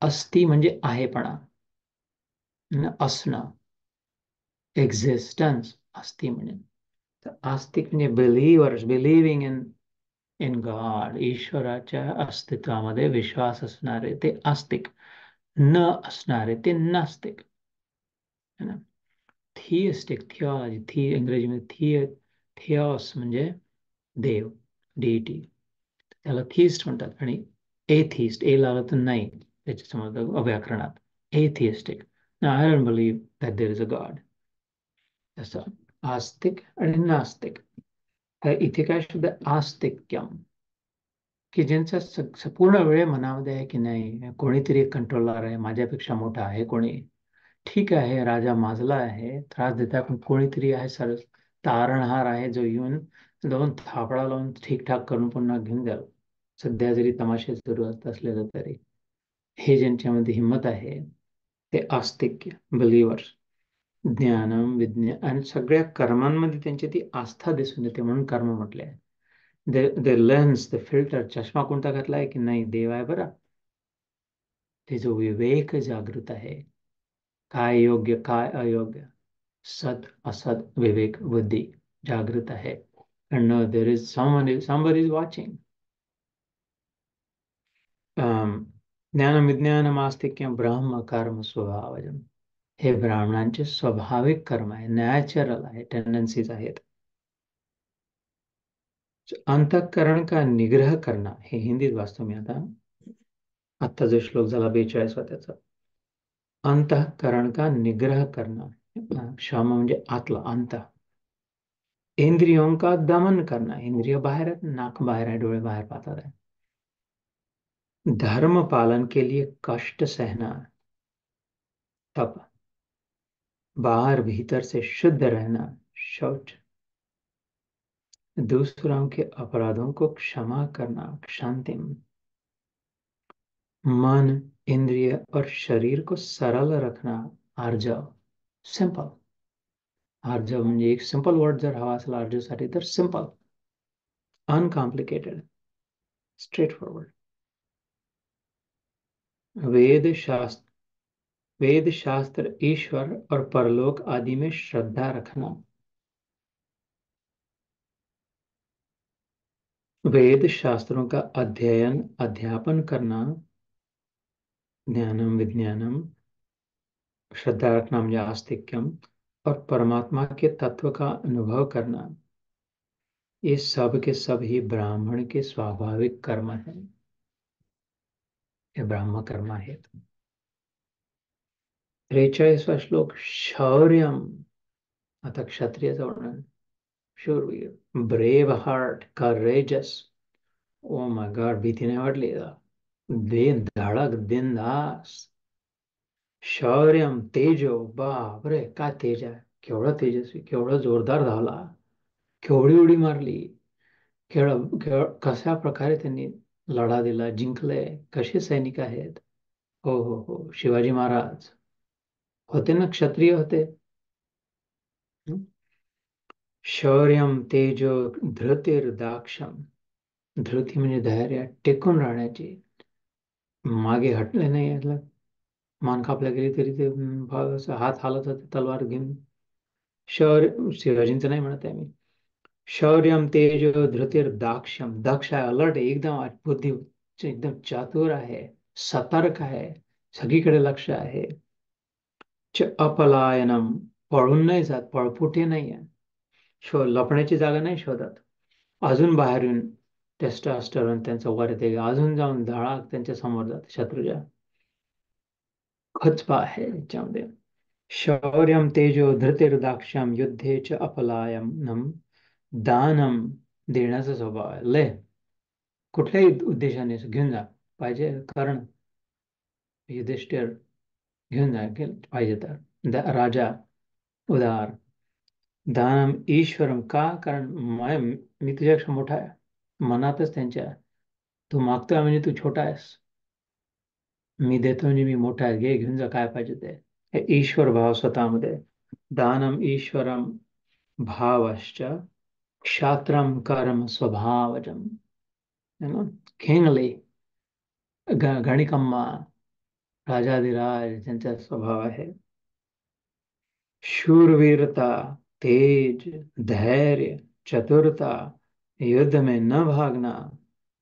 अस्ति म्हणजे आहेपणा, असणं, एक्झिस्टन्स, अस्ति म्हणजे. तर आस्तिक म्हणजे बिलीव्हर्स, बिलिव्हिंग इन इन गॉड, ईश्वराच्या अस्तित्वामध्ये विश्वास असणारे ते आस्तिक, न असणारे ते नास्तिक, है ना. थिइस्टिक, थिओलॉजी, इंग्रजीमध्ये थिओस म्हणजे देव, डीटी, त्याला थिस्ट म्हणतात. आणि एथिस्ट, ए लावलं तर नाही, त्याच्या समोर व्याकरणात atheistic, I don't believe that there is a god. तसं आस्तिक आणि नास्तिक. इथे काय शब्द आस्तिक्यम, की ज्यांचा पूर्ण वेळ मनामध्ये आहे की नाही, कोणीतरी कंट्रोलर आहे, माझ्यापेक्षा मोठा आहे कोणी, ठीक आहे, राजा माजला आहे, त्रास देता, पण कोणीतरी आहे, सर तारणहार आहे, जो येऊन दोन थापडा लावून ठीकठाक करून पुन्हा घेऊन द्याल, सध्या जरी तमाशे सुरू असलेलं तरी. हे ज्यांच्यामध्ये हिंमत आहे ते आस्तिक्य, बिलिव्हर्स. ज्ञानम विज्ञान, आणि सगळ्या कर्मांमध्ये त्यांची ती आस्था दिसून येते, म्हणून कर्म म्हटले आहे. लेन्स, द फिल्टर, चष्मा कोणता घातलाय की नाही, देव आहे बरं. ते जो विवेक जागृत आहे, काय योग्य काय अयोग्य, सत असत, विवेक बुद्धी जागृत आहे. And there is somebody is watching. ज्ञान विज्ञान आस्तिक्य ब्रह्म कर्म स्वभावजम, हे ब्राह्मणांचे स्वाभाविक कर्म आहे, नॅचरल आहे, टेंडन्सीज आहेत. अंतःकरण का निग्रह करना, हे हिंदीत वाचतो मी आता जो श्लोक झाला 42 त्याचा. अंतःकरण का निग्रह करना, क्षमा म्हणजे आतला, अंत, इंद्रियों का दमन करना, इंद्रिय बाहर है, नाक बाहर है, डोळे बाहर पाहतात है। धर्म पालन के लिए कष्ट सहना, तप। बाहर भीतर से शुद्ध रहना, शौच। दूसरों के अपराधों को क्षमा करना, क्षांतिम। मन, इंद्रिय और शरीर को सरल रखना, आर्जव, सिंपल। आर्जव म्हणजे एक सिंपल वर्ड जर हवा असेल आर्जवसाठी तर सिंपल, अनकॉम्प्लिकेटेड, स्ट्रेट फॉरवर्ड। वेद शास्त्र, वेद शास्त्र, ईश्वर और परलोक आदि में श्रद्धा रखना। वेद शास्त्रों का अध्ययन अध्यापन करना, ज्ञानम विज्ञानम। श्रद्धा रखना म्हणजे आस्तिक्यम, और परमात्मा के तत्व का अनुभव करना। ये सब के सब ही ब्राह्मण के स्वाभाविक कर्म है, ये ब्राह्म कर्म है। 43वां श्लोक, शौर्यम। आता क्षत्रियाचं वर्णन, शूरवीर, brave heart, courageous. Oh my God, भीती नाही वाटली का? दिन धडक, बिनधास. शौर्यम, तेजो, बापरे काय तेज आहे, केवढं तेजस्वी, केवढं जोरदार धावला, केवढी उडी मारली, खेळ खेळ कशा प्रकारे त्यांनी लढा दिला, जिंकले, कसे सैनिक आहेत. हो हो हो, शिवाजी महाराज होते ना, क्षत्रिय होते. हं? शौर्यम, तेजो, धृतीर, दाक्षम. धृती म्हणजे धैर्य, टेकून राहण्याची, मागे हटले नाही. यातलं मान कापल्या गेली तरी ते असं हात हालत होते तलवार घेऊन. शौर्य, शिवाजींचं नाही म्हणत आहे मी. शौर्यम, तेजो, धृतीर, दाक्षम. दक्ष आहे, अलर्ट आहे, एकदम बुद्धी, एकदम चातुर आहे, सतर्क आहे, सगळीकडे लक्ष आहे. अपलायनम, पळून नाही जात, पळपुटे नाही आहे, लपण्याची जागा नाही शोधत. अजून बाहेर येऊन टेस्टोस्टेरोन त्यांचं वर येते, अजून जाऊन धडाक त्यांच्या समोर जाते शत्रूच्या. खचपा आहे याच्यामध्ये. शौर्यम, तेजो, धृतिर्दाक्ष्यम, युद्धे च अपलायनम, दानम. देण्याचा स्वभाव आहे, लय कुठल्याही उद्देशाने घेऊन जा, पाहिजे कारण युधिष्ठिर घेऊन जा पाहिजे तर. राजा उदार. दानम ईश्वरम, का कारण मी तुझ्यापेक्षा मोठा आहे, मनातच त्यांच्या. तू मागतोय म्हणजे तू छोटा आहेस, मी देतो म्हणजे मी मोठा आहे, घे घेऊन जा काय पाहिजे ते. हे ईश्वर भाव स्वतःमध्ये. दानम ईश्वरम भावश्च, क्षात्रम कर्म स्वभावजम. खेंगले, गणिकम्मा, राजाधिराज त्यांचा स्वभाव आहे. शूरवीरता, तेज, धैर्य, चतुरता, युद्ध में न भागना,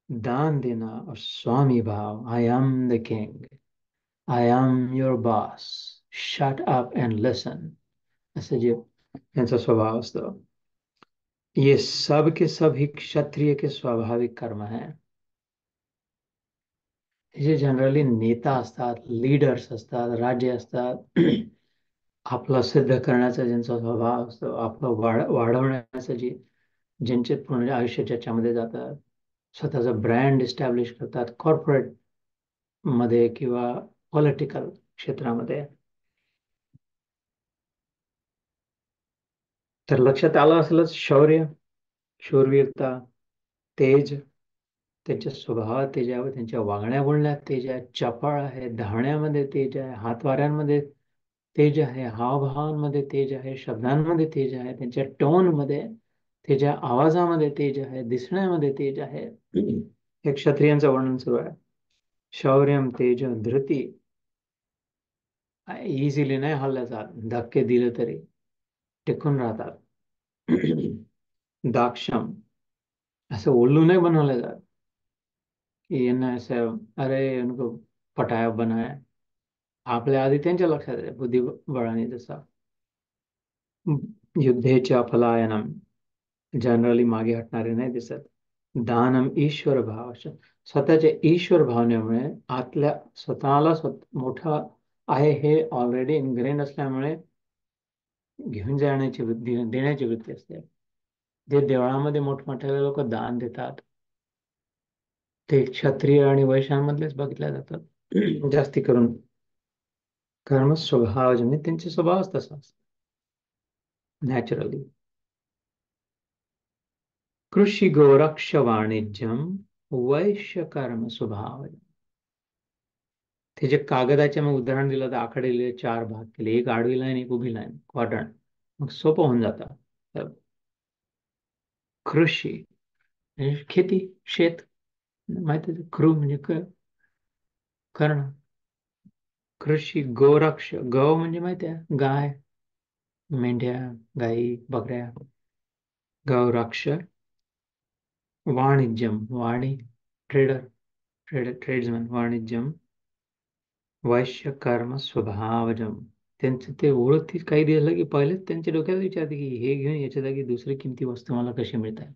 दान देना और स्वामी भाव. I am the king, I am your boss, shut up and listen, असं जे यांचा स्वभाव असतो. ये सब के सब ही क्षत्रिय के स्वाभाविक कर्म हैं. जे जनरली नेता असतात, लीडर्स असतात, राज्य असतात, आपला सिद्ध करण्याचा ज्यांचा स्वभाव असतो, आपलं वाढवण्याचं जे ज्यांचे पूर्ण आयुष्य त्याच्यामध्ये जातात, स्वतःचा ब्रँड इस्टॅब्लिश करतात कॉर्पोरेट मध्ये किंवा पॉलिटिकल क्षेत्रामध्ये. तर लक्षात आलं असेलच, शौर्य, शूरवीरता, तेज, त्यांच्या स्वभावात तेज आहे, त्यांच्या वागण्या बोलण्यात तेज आहे, चपळ आहे, धावण्यामध्ये तेज आहे, हातवाऱ्यांमध्ये तेज आहे, हावभावांमध्ये तेज आहे, शब्दांमध्ये तेज आहे, त्यांच्या टोनमध्ये, त्याच्या आवाजामध्ये तेज आहे, दिसण्यामध्ये तेज आहे. हे क्षत्रियांचं वर्णन सुरू आहे. शौर्यम, तेज, धृती, इझिली नाही हल्ल्या जात, धक्के दिले तरी टिकून राहतात. दाक्षम, असं ओल्लू नाही बनवलं जात की यांना असं अरे उनको पटाया बनाया. आपल्या आधी त्यांच्या लक्षात आहे बुद्धिबळाने जसा. युद्धेच्या फलायनम, जनरली मागे हटणारे नाही दिसत. दानम ईश्वर भाव, स्वतःच्या ईश्वर भावनेमुळे आतल्या स्वतःला मोठा आहे हे ऑलरेडी इनग्रेन असल्यामुळे घेऊन जाण्याची वृत्ती, देण्याची वृत्ती असते. जे देवळामध्ये मोठमोठ्या लोक दान देतात ते क्षत्रिय आणि वैश्यांमधलेच बघितल्या जातात जास्ती करून. कारण मग स्वभाव म्हणजे त्यांचे स्वभावच तसा नॅचरली. कृषी गोरक्ष वाणिज्यम वैश्य कर्म स्वभाव. ते जे कागदाचे मग उदाहरण दिलं तर आकडे लिहिले, चार भाग केले, एक आडवी लाईन एक उभी लाईन क्वाड्रंट, मग सोपं होऊन जातं. तर कृषी म्हणजे खेती, शेत, माहिती आहे, कृ म्हणजे कर्ण. कृषी गोरक्ष, गौ म्हणजे माहिती आहे गाय, मेंढ्या, गाई, बकऱ्या. गौरक्ष. वाणिज्यम, वाणी, ट्रेडर, ट्रेड्समन, वाणिज्यम वैश्य कर्म स्वभावजम. त्यांचं ते ओळखतीच काही दिलं की पहिलेच त्यांच्या डोक्यात विचारते की हे घेऊन याच्या जागी दुसरी किमती वस्तू मला कशी मिळतात.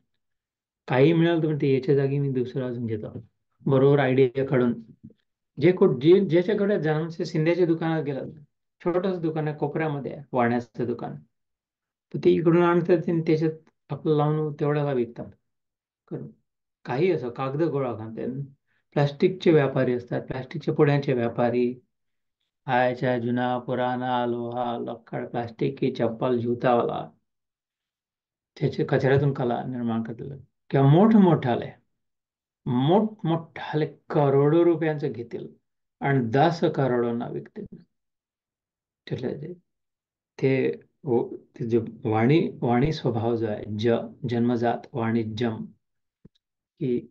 काही मिळालं तर ते याच्या जागी मी दुसरं अजून घेतो, बरोबर आयडिया काढून. जे ज्याच्याकडे जाणून शिंद्याच्या दुकानात गेलं, छोटंच दुकान आहे कोपऱ्यामध्ये आहे, वाण्याचं दुकान, तर ते इकडून आणतात आणि त्याच्यात आपलं लावून तेवढ्याला विकतात करून. काही असं कागद गोळा करतात. प्लास्टिकचे व्यापारी असतात, प्लास्टिकच्या पुड्यांचे व्यापारी, खायच्या जुना पुराना लोहा लक्कड प्लास्टिक की चप्पल जूता वाला, त्याचे कचऱ्यातून कला निर्माण करतात. किंवा मोठमोठाले करोडो रुपयांचं घेतील आणि 10 करोडांना विकतील. त्यातले ते ते जे वाणी स्वभाव जो आहे, जन्मजात वाणिज्यम, की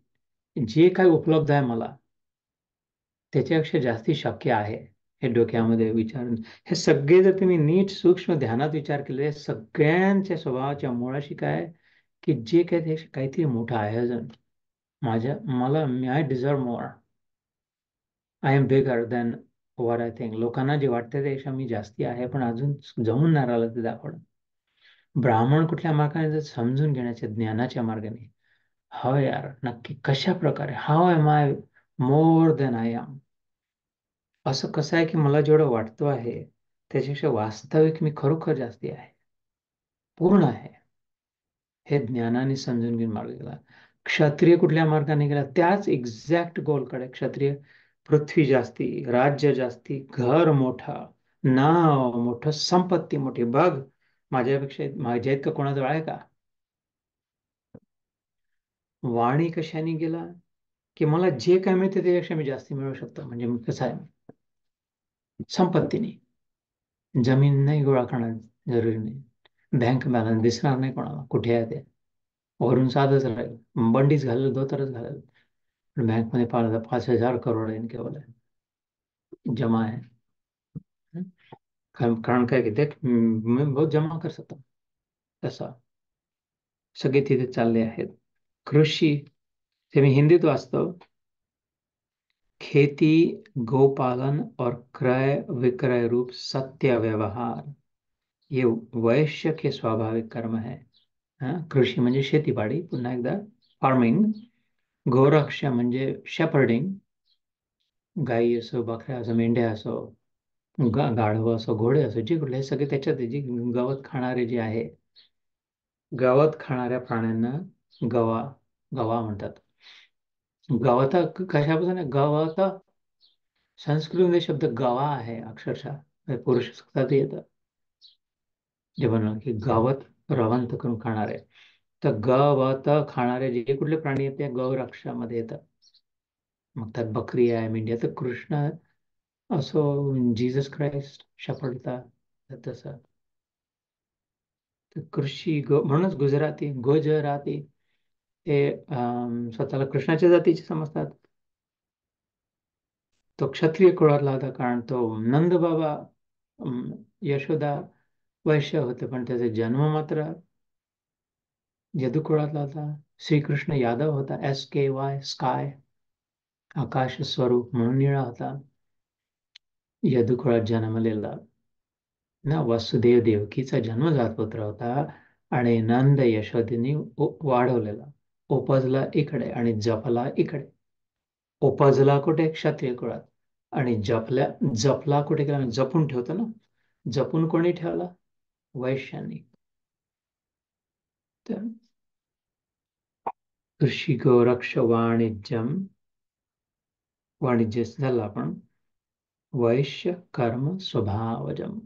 जे काही उपलब्ध आहे मला त्याच्यापेक्षा जास्ती शक्य आहे, हे डोक्यामध्ये विचारून हे सगळे जर तुम्ही नीट सूक्ष्म ध्यानात विचार केले, सगळ्यांच्या स्वभावाच्या मुळाशी काय आहे, की जे काही ते काहीतरी मोठं आहे अजून. मला I deserve more, I am bigger than what I think. लोकांना जे वाटतं त्यापेक्षा मी जास्ती आहे, पण अजून जमून नाही राहिलं ते दाखवणं. ब्राह्मण कुठल्या मार्गाने जर समजून घेण्याच्या ज्ञानाच्या मार्गाने, हो यार नक्की कशा प्रकारे, how am I more than I am. असं कसं आहे की मला जेवढं वाटतो आहे त्याच्यापेक्षा वास्तविक मी खरोखर जास्ती आहे, पूर्ण आहे, हे ज्ञानाने समजून घेऊन मार्ग गेला. क्षत्रिय कुठल्या मार्गाने गेला, त्याच एक्झॅक्ट गोलकडे. क्षत्रिय पृथ्वी जास्ती, राज्य जास्ती, घर मोठा, नाव मोठं, संपत्ती मोठी. बघ माझ्या इतकं कोणाजवळ आहे का. वाणी कशाने गेला, की मला जे काय मिळते त्यापेक्षा मी जास्ती मिळवू शकतो. म्हणजे कसं आहे, संपत्तीने. जमीन नाही गोळा करणं जरुरी नाही, बँक बॅलन्स दिसणार नाही कोणाला कुठे आहे ते, वरून साधच राहील, बंडीच घालेल, धोतरच घालेल, पण बँकमध्ये पाहिलं तर 5,000 करोड आहे केवळ जमा है. कारण काय की देख मैं बहुत जमा कर सकता हूँ, तसा सगळे तिथे चालले आहेत. कृषी, ते मी हिंदीत वाचतो, खेती, गोपालन और क्रय विक्रय रूप सत्य व्यवहार ये वैश्य के स्वाभाविक कर्म है. कृषी म्हणजे शेतीवाडी, पुन्हा एकदा फार्मिंग. गोरक्ष म्हणजे शेपर्डिंग, गाई असो, बकऱ्या असो, मेंढ्या असो, गाढवं असो, घोडे असो, जे कुठले सगळे त्याच्यात जे गवत खाणारे जे आहे, गवत खाणाऱ्या प्राण्यांना गवा गवा म्हणतात. गवत कशापासून आहे, गवत संस्कृतमध्ये शब्द गवा आहे अक्षरशः, म्हणजे पुरुष सुद्धा ते येतं जे बनवलं की गवत रवंत करून खाणारे. तर गवत खाणारे जे कुठले प्राणी आहेत ते गौरक्षामध्ये येतात. मग त्यात बकरी आहे, मेंढी आहे. तर कृष्ण असो, जीसस क्राइस्ट शपडता, तसं. तर कृषी म्हणूनच गुजराती ते स्वतःला कृष्णाच्या जातीचे समजतात. तो क्षत्रिय कुळातला होता, कारण तो नंद बाबा यशोदा वैश्य होते, पण त्याचा जन्म मात्र यदू कुळातला होता. श्रीकृष्ण यादव होता, SKY, स्काय, आकाश स्वरूप म्हणून निळा होता, यदू कुळात जन्मलेला ना. वसुदेव देवकीचा जन्मजात पुत्र होता आणि नंद यशोदेने वाढवलेला. उपजला इकडे आणि जपला इकडे. उपजला कुठे, क्षत्रिय कुळात, आणि जपला कुठे गेला, जपून ठेवतो ना, जपून कोणी ठेवला, वैश्यांनी. तर कृषी गोरक्ष वाणिज्यम, वाणिज्य झालं आपण. वैश्य कर्म स्वभावजम.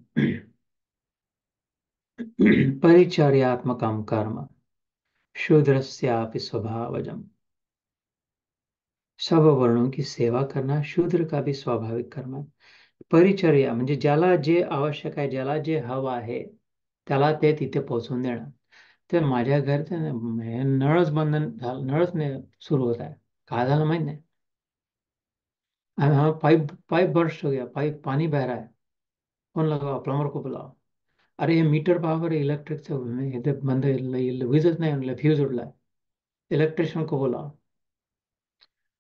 परिचर्यात्मकम कर्म शूद्रस्यापि स्वभावजम। सब वर्णों की सेवा करना शूद्र का भी स्वाभाविक कर्म आहे. परिचर्या म्हणजे ज्याला जे आवश्यक आहे, ज्याला जे हवं आहे, त्याला ते तिथे पोहोचवून देणं. तर माझ्या घरचं हे नळच बंद झालं, नळच नाही सुरू होत आहे. काय झालं माहित नाही. हाँ, पाइप पाइप बर्स्ट हो गया, पाइप पानी बह रहा है, फोन लगाओ, प्लम्बर को बुलाओ. अरे हे मीटर पावर इलेक्ट्रिकचं हे ते बंद, विजच नाही आणलं, फ्यूज उडलाय, इलेक्ट्रिशियन को बोलाव.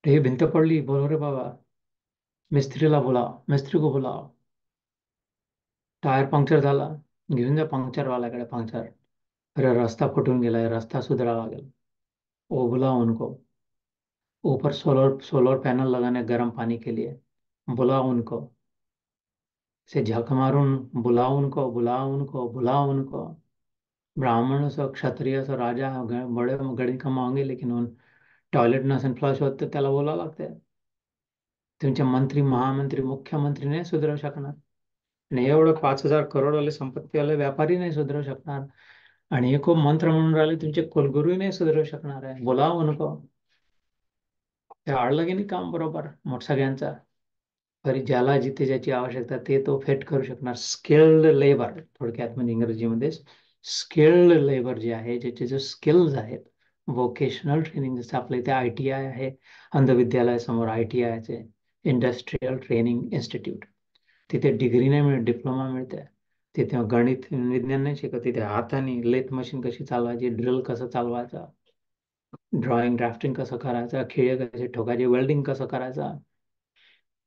हे भिंत पडली, बोलो रे बाबा, मिस्त्रीला बोलाव, मिस्त्री को बोलाव. टायर पंक्चर झाला, घेऊन जा पंक्चरवाल्याकडे पंक्चर. अरे रास्ता फुटून गेलाय, रास्ता सुधरावा लागेल, वो बुलाओ उनको. ऊपर सोलर सोलर पैनल लगाने गर्म पानी के लिए, बुलाओ उनको. से झक मारून बुलाओ उनको, बुलाओ उनको, बुलाओ उनको. ब्राह्मण असो, क्षत्रिय असो, राजा बडे गडी कमावंगे, लेकिन उन टॉयलेट नसेल फ्लश होत तर त्याला बोलावं लागते. तुमचे मंत्री, महामंत्री, मुख्यमंत्री नाही सुधरवू शकणार. आणि एवढं 5,000 करोडवाले संपत्तीवाले व्यापारी नाही सुधरवू शकणार. आणि हे खूप मंत्र म्हणून राहिले तुमचे कुलगुरू नाही सुधरवू शकणार आहे. बोलावं नको. ते आडलं की नाही काम बरोबर मोठ सगळ्यांचा. तरी ज्याला जिथे ज्याची आवश्यकता ते तो फिट करू शकणार. स्किल्ड लेबर, थोडक्यात म्हणजे इंग्रजीमध्ये स्किल्ड लेबर जे आहे, ज्याचे जे स्किल्स आहेत, व्होकेशनल ट्रेनिंग, जसं आपल्या इथे ITI आहे, अंधविद्यालयासमोर ITI चे इंडस्ट्रियल ट्रेनिंग इन्स्टिट्यूट. तिथे डिग्री नाही मिळत, डिप्लोमा मिळते. तिथे गणित विज्ञान नाही शिकत, तिथे हाताने लेथ मशीन कशी चालवायची, ड्रिल कसं चालवायचा, ड्रॉइंग ड्राफ्टिंग कसं करायचं, खिळे कसे ठोकायचे, वेल्डिंग कसं करायचं,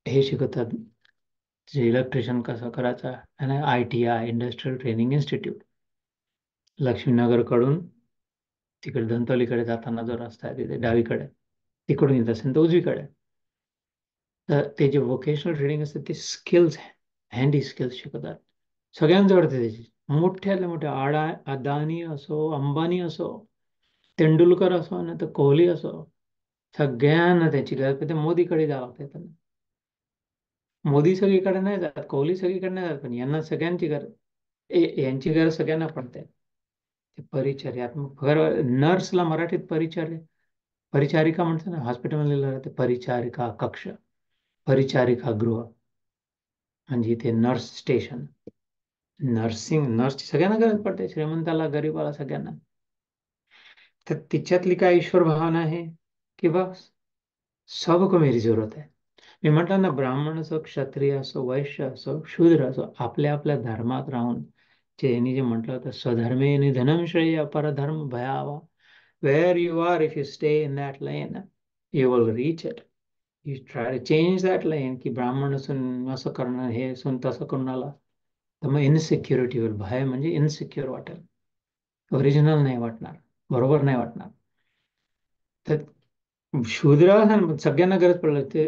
हे शिकवतात. जे इलेक्ट्रिशियन कसं करायचं. आणि ITI इंडस्ट्रियल ट्रेनिंग इन्स्टिट्यूट, लक्ष्मीनगरकडून तिकडे धंतोलीकडे जाताना जो रस्ता आहे तिथे डावीकडे, तिकडून येत असेल तर उजवीकडे. तर ते जे व्होकेशनल ट्रेनिंग असते ते स्किल्स, हँडी स्किल्स शिकवतात. सगळ्यांजवळ ते त्याची, मोठ्यातल्या मोठ्या अदानी असो, अंबानी असो, तेंडुलकर असो, ना तर कोहली असो, सगळ्यांना त्याची गरज. ते मोदीकडे जावं लागते त्यांना. मोदी सगळीकडे नाही जात, कोहली सगळीकडे नाही जात, पण यांना सगळ्यांची गरज, यांची गरज सगळ्यांना पडते. ते परिचर्यात्मक. नर्सला मराठीत परिचारिका म्हणतात ना, हॉस्पिटलमध्ये लिहिलं ते परिचारिका कक्ष, परिचारिका गृह, म्हणजे इथे नर्स स्टेशन. नर्सिंग, नर्सची सगळ्यांना गरज पडते, श्रीमंताला, गरीबाला, सगळ्यांना. तर तिच्यातली काय ईश्वर भावना आहे की बस सबको मेरी जरूरत आहे. मी म्हटलं ना, ब्राह्मण असो, क्षत्रिय असो, वैश्य असो, शूद्र असो, आपल्या आपल्या धर्मात राहून, यांनी जे म्हटलं होतं, स्वधर्मे निधनम श्रेय परधर्म भयावा. Where you are, if you stay in that lane, you will reach it. You try to change that lane, की ब्राह्मण असून असं करणं, हे असून तसं करून आला, तर मग इनसिक्युरिटी होईल. भय म्हणजे इनसिक्युअर वाटेल, ओरिजिनल नाही वाटणार, बरोबर नाही वाटणार. तर शूद्र सगळ्यांना गरज पडलं ते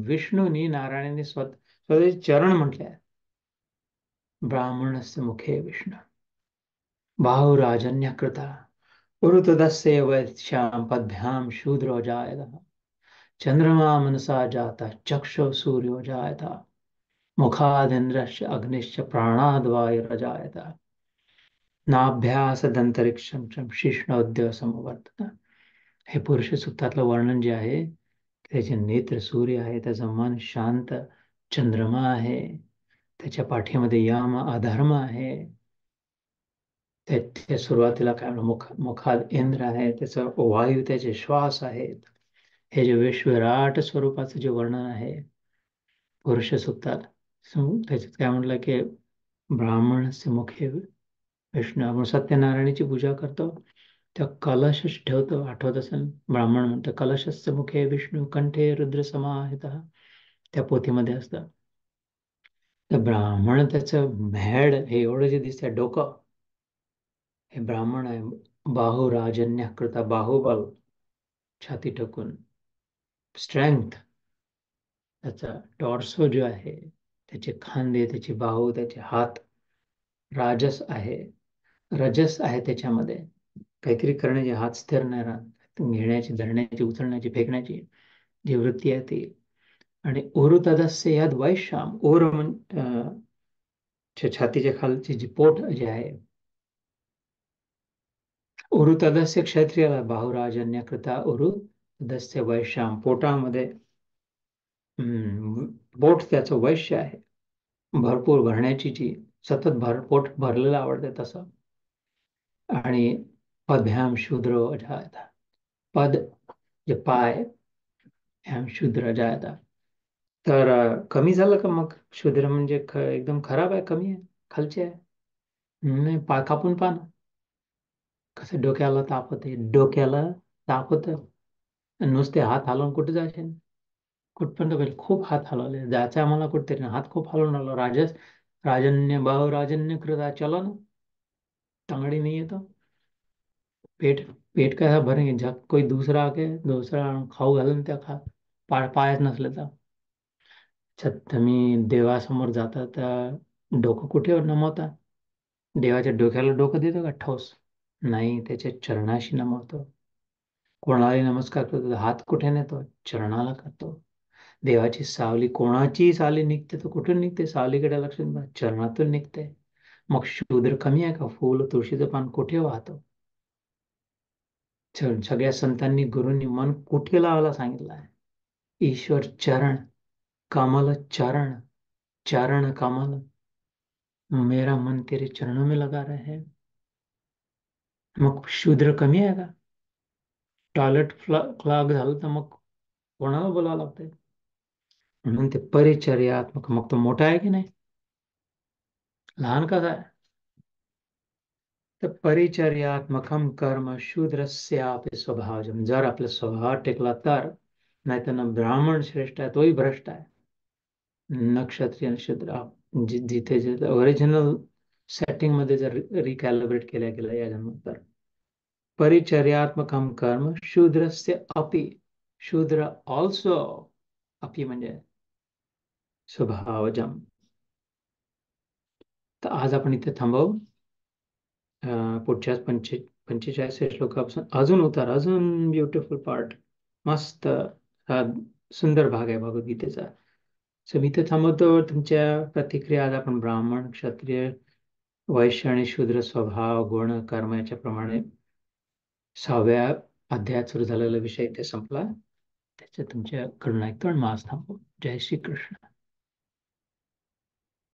विष्णूनी, नारायणाने स्वतःचे चरण म्हटले आहे. ब्राह्मणस्य मुखे विष्णू बाहुराजन्य कृता उरुतदस्य वैश्याम पद्भ्याम शूद्रो जायतः. चंद्रमा मनसा जाता चक्षु सूर्यो जायता, मुखादिन्द्रश्च अग्निश्च प्राणाद् वायुरजायत, नाभ्यासदंतरिक्षं च शिष्णोद्य समवर्तत. हे पुरुष सूक्तातलं वर्णन जे आहे, त्याचे नेत्र सूर्य आहे, त्याचं मन शांत चंद्रमा आहे, त्याच्या पाठीमध्ये यम अधर्म आहे, त्या सुरुवातीला काय मुखात इंद्र आहे, त्याचं वायू, त्याचे श्वास आहेत. हे जे विश्वविराट स्वरूपाचं जे वर्णन आहे पुरुष सूक्तात, त्याच्यात काय म्हटलं की ब्राह्मणस्य मुखे विष्णू. आपण सत्यनारायणाची पूजा करतो, त्या कलशच ठेवतो, आठवत असेल, ब्राह्मण म्हणतं कलशस्य मुखे विष्णू कंठे रुद्र समाहितः, त्या पोथीमध्ये असतं. तर ब्राह्मण, त्याचं हेड, हे एवढं जे दिसतंय डोकं, हे ब्राह्मण आहे. बाहुराजन्य कृता, बाहुबल, छाती टोकून, स्ट्रेंथ, त्याचा टॉर्सो जो आहे, त्याचे खांदे, त्याचे बाहू, त्याचे हात, राजस आहे, रजस आहे त्याच्यामध्ये, काहीतरी करण्याचे, हात स्थिर नाही राहत, घेण्याची, धरण्याची, उचलण्याची, फेकण्याची जी वृत्ती आहे ती. आणि ओरु तदस्य याद वैश्याम, ओर छातीच्या खालची जी पोट जे आहे, ओरु तदस्य क्षत्रियाला बाहुराजन्य कृता ओरु तदस्य वैश्याम, पोटामध्ये पोट त्याचं वैश्य आहे, भरपूर भरण्याची जी, सतत पोट भरलेलं आवडते तसं. आणि पदभ्याम शूद्र जायता, पद जे पाय, ह्याम शूद्र जायता. तर कमी झालं का मग? शूद्र म्हणजे एकदम खराब आहे, कमी आहे, खालचे आहे? नाही, पाय कापून पहा ना, कसं डोक्याला ताप होते, डोक्याला ताप होत. नुसते हात हलवून कुठे जायचे? कुठपर्यंत पाहिजे? खूप हात हलवले, जायचं आम्हाला कुठतरी, हात खूप हलवून आलो. राजन्य भाव राजन्य कृता, चलो ना, तंगड़ी नहीं है तो पेट, पेट कैसा भरेंगे जब कोई दूसरा आके दूसरा खाऊ घालून त्या पायच नसले तर. अच्छा, तुम्ही देवासमोर जाता तर डोकं कुठे नमवता? देवाच्या डोक्याला डोकं देतो का ठोस? नाही, त्याच्या चरणाशी नमवतो. कोणालाही नमस्कार करतो तर हात कुठे नेतो? चरणाला करतो. देवाची सावली, कोणाची सावली निघते तर कुठून निघते? सावलीकडे लक्ष द्या, चरणातून निघते. मग शूद्र कमी आहे का? फूल तुळशीचं पान कुठे वाहतो? सगळ्या संतांनी, गुरूंनी मन कुठे लावायला सांगितलं आहे? ईश्वर चरण, कमल चरण, चरण कमल, मेरा मन तेरे चरणों में लगा रहे. मग शूद्र कमी आहे का? टॉयलेट क्लॉग झालं तर मग कोणाला बोलावं लागतंय? म्हणून ते परिचर्यात्मक, मग तो मोठा आहे की नाही, लहान कसा आहे? तर परिचर्यात्मकम कर्म शूद्रस्यापि स्वभावजम, जर आपला स्वभाव टेकला तर. नाही तर ना ब्राह्मण श्रेष्ठ आहे तोही भ्रष्ट आहे, नक्षत्रिय शूद्र. जिथे जिथे ओरिजिनल सेटिंग मध्ये जर रिकॅलिब्रेट केल्या गेलं या जन्मात, तर परिचर्यात्मकम कर्म शूद्रस्य अपि, शूद्र ऑल्सो, अपि म्हणजे स्वभावजम. तर आज आपण इथे थांबवू. पुढच्या 45 श्लोकापासून अजून उतार, अजून ब्युटिफुल पार्ट, मस्त हा सुंदर भाग आहे भगवद्गीतेचा. सो मी इथे थांबवतो. तुमच्या प्रतिक्रिया, आज आपण ब्राह्मण, क्षत्रिय, वैश्य आणि शूद्र स्वभाव, गुण, कर्म याच्या प्रमाणे 6व्या अध्यायात सुरू झालेला विषय इथे संपला. त्याच्या तुमच्याकडून ऐकतो आणि माझ थांबतो. जय श्री कृष्ण.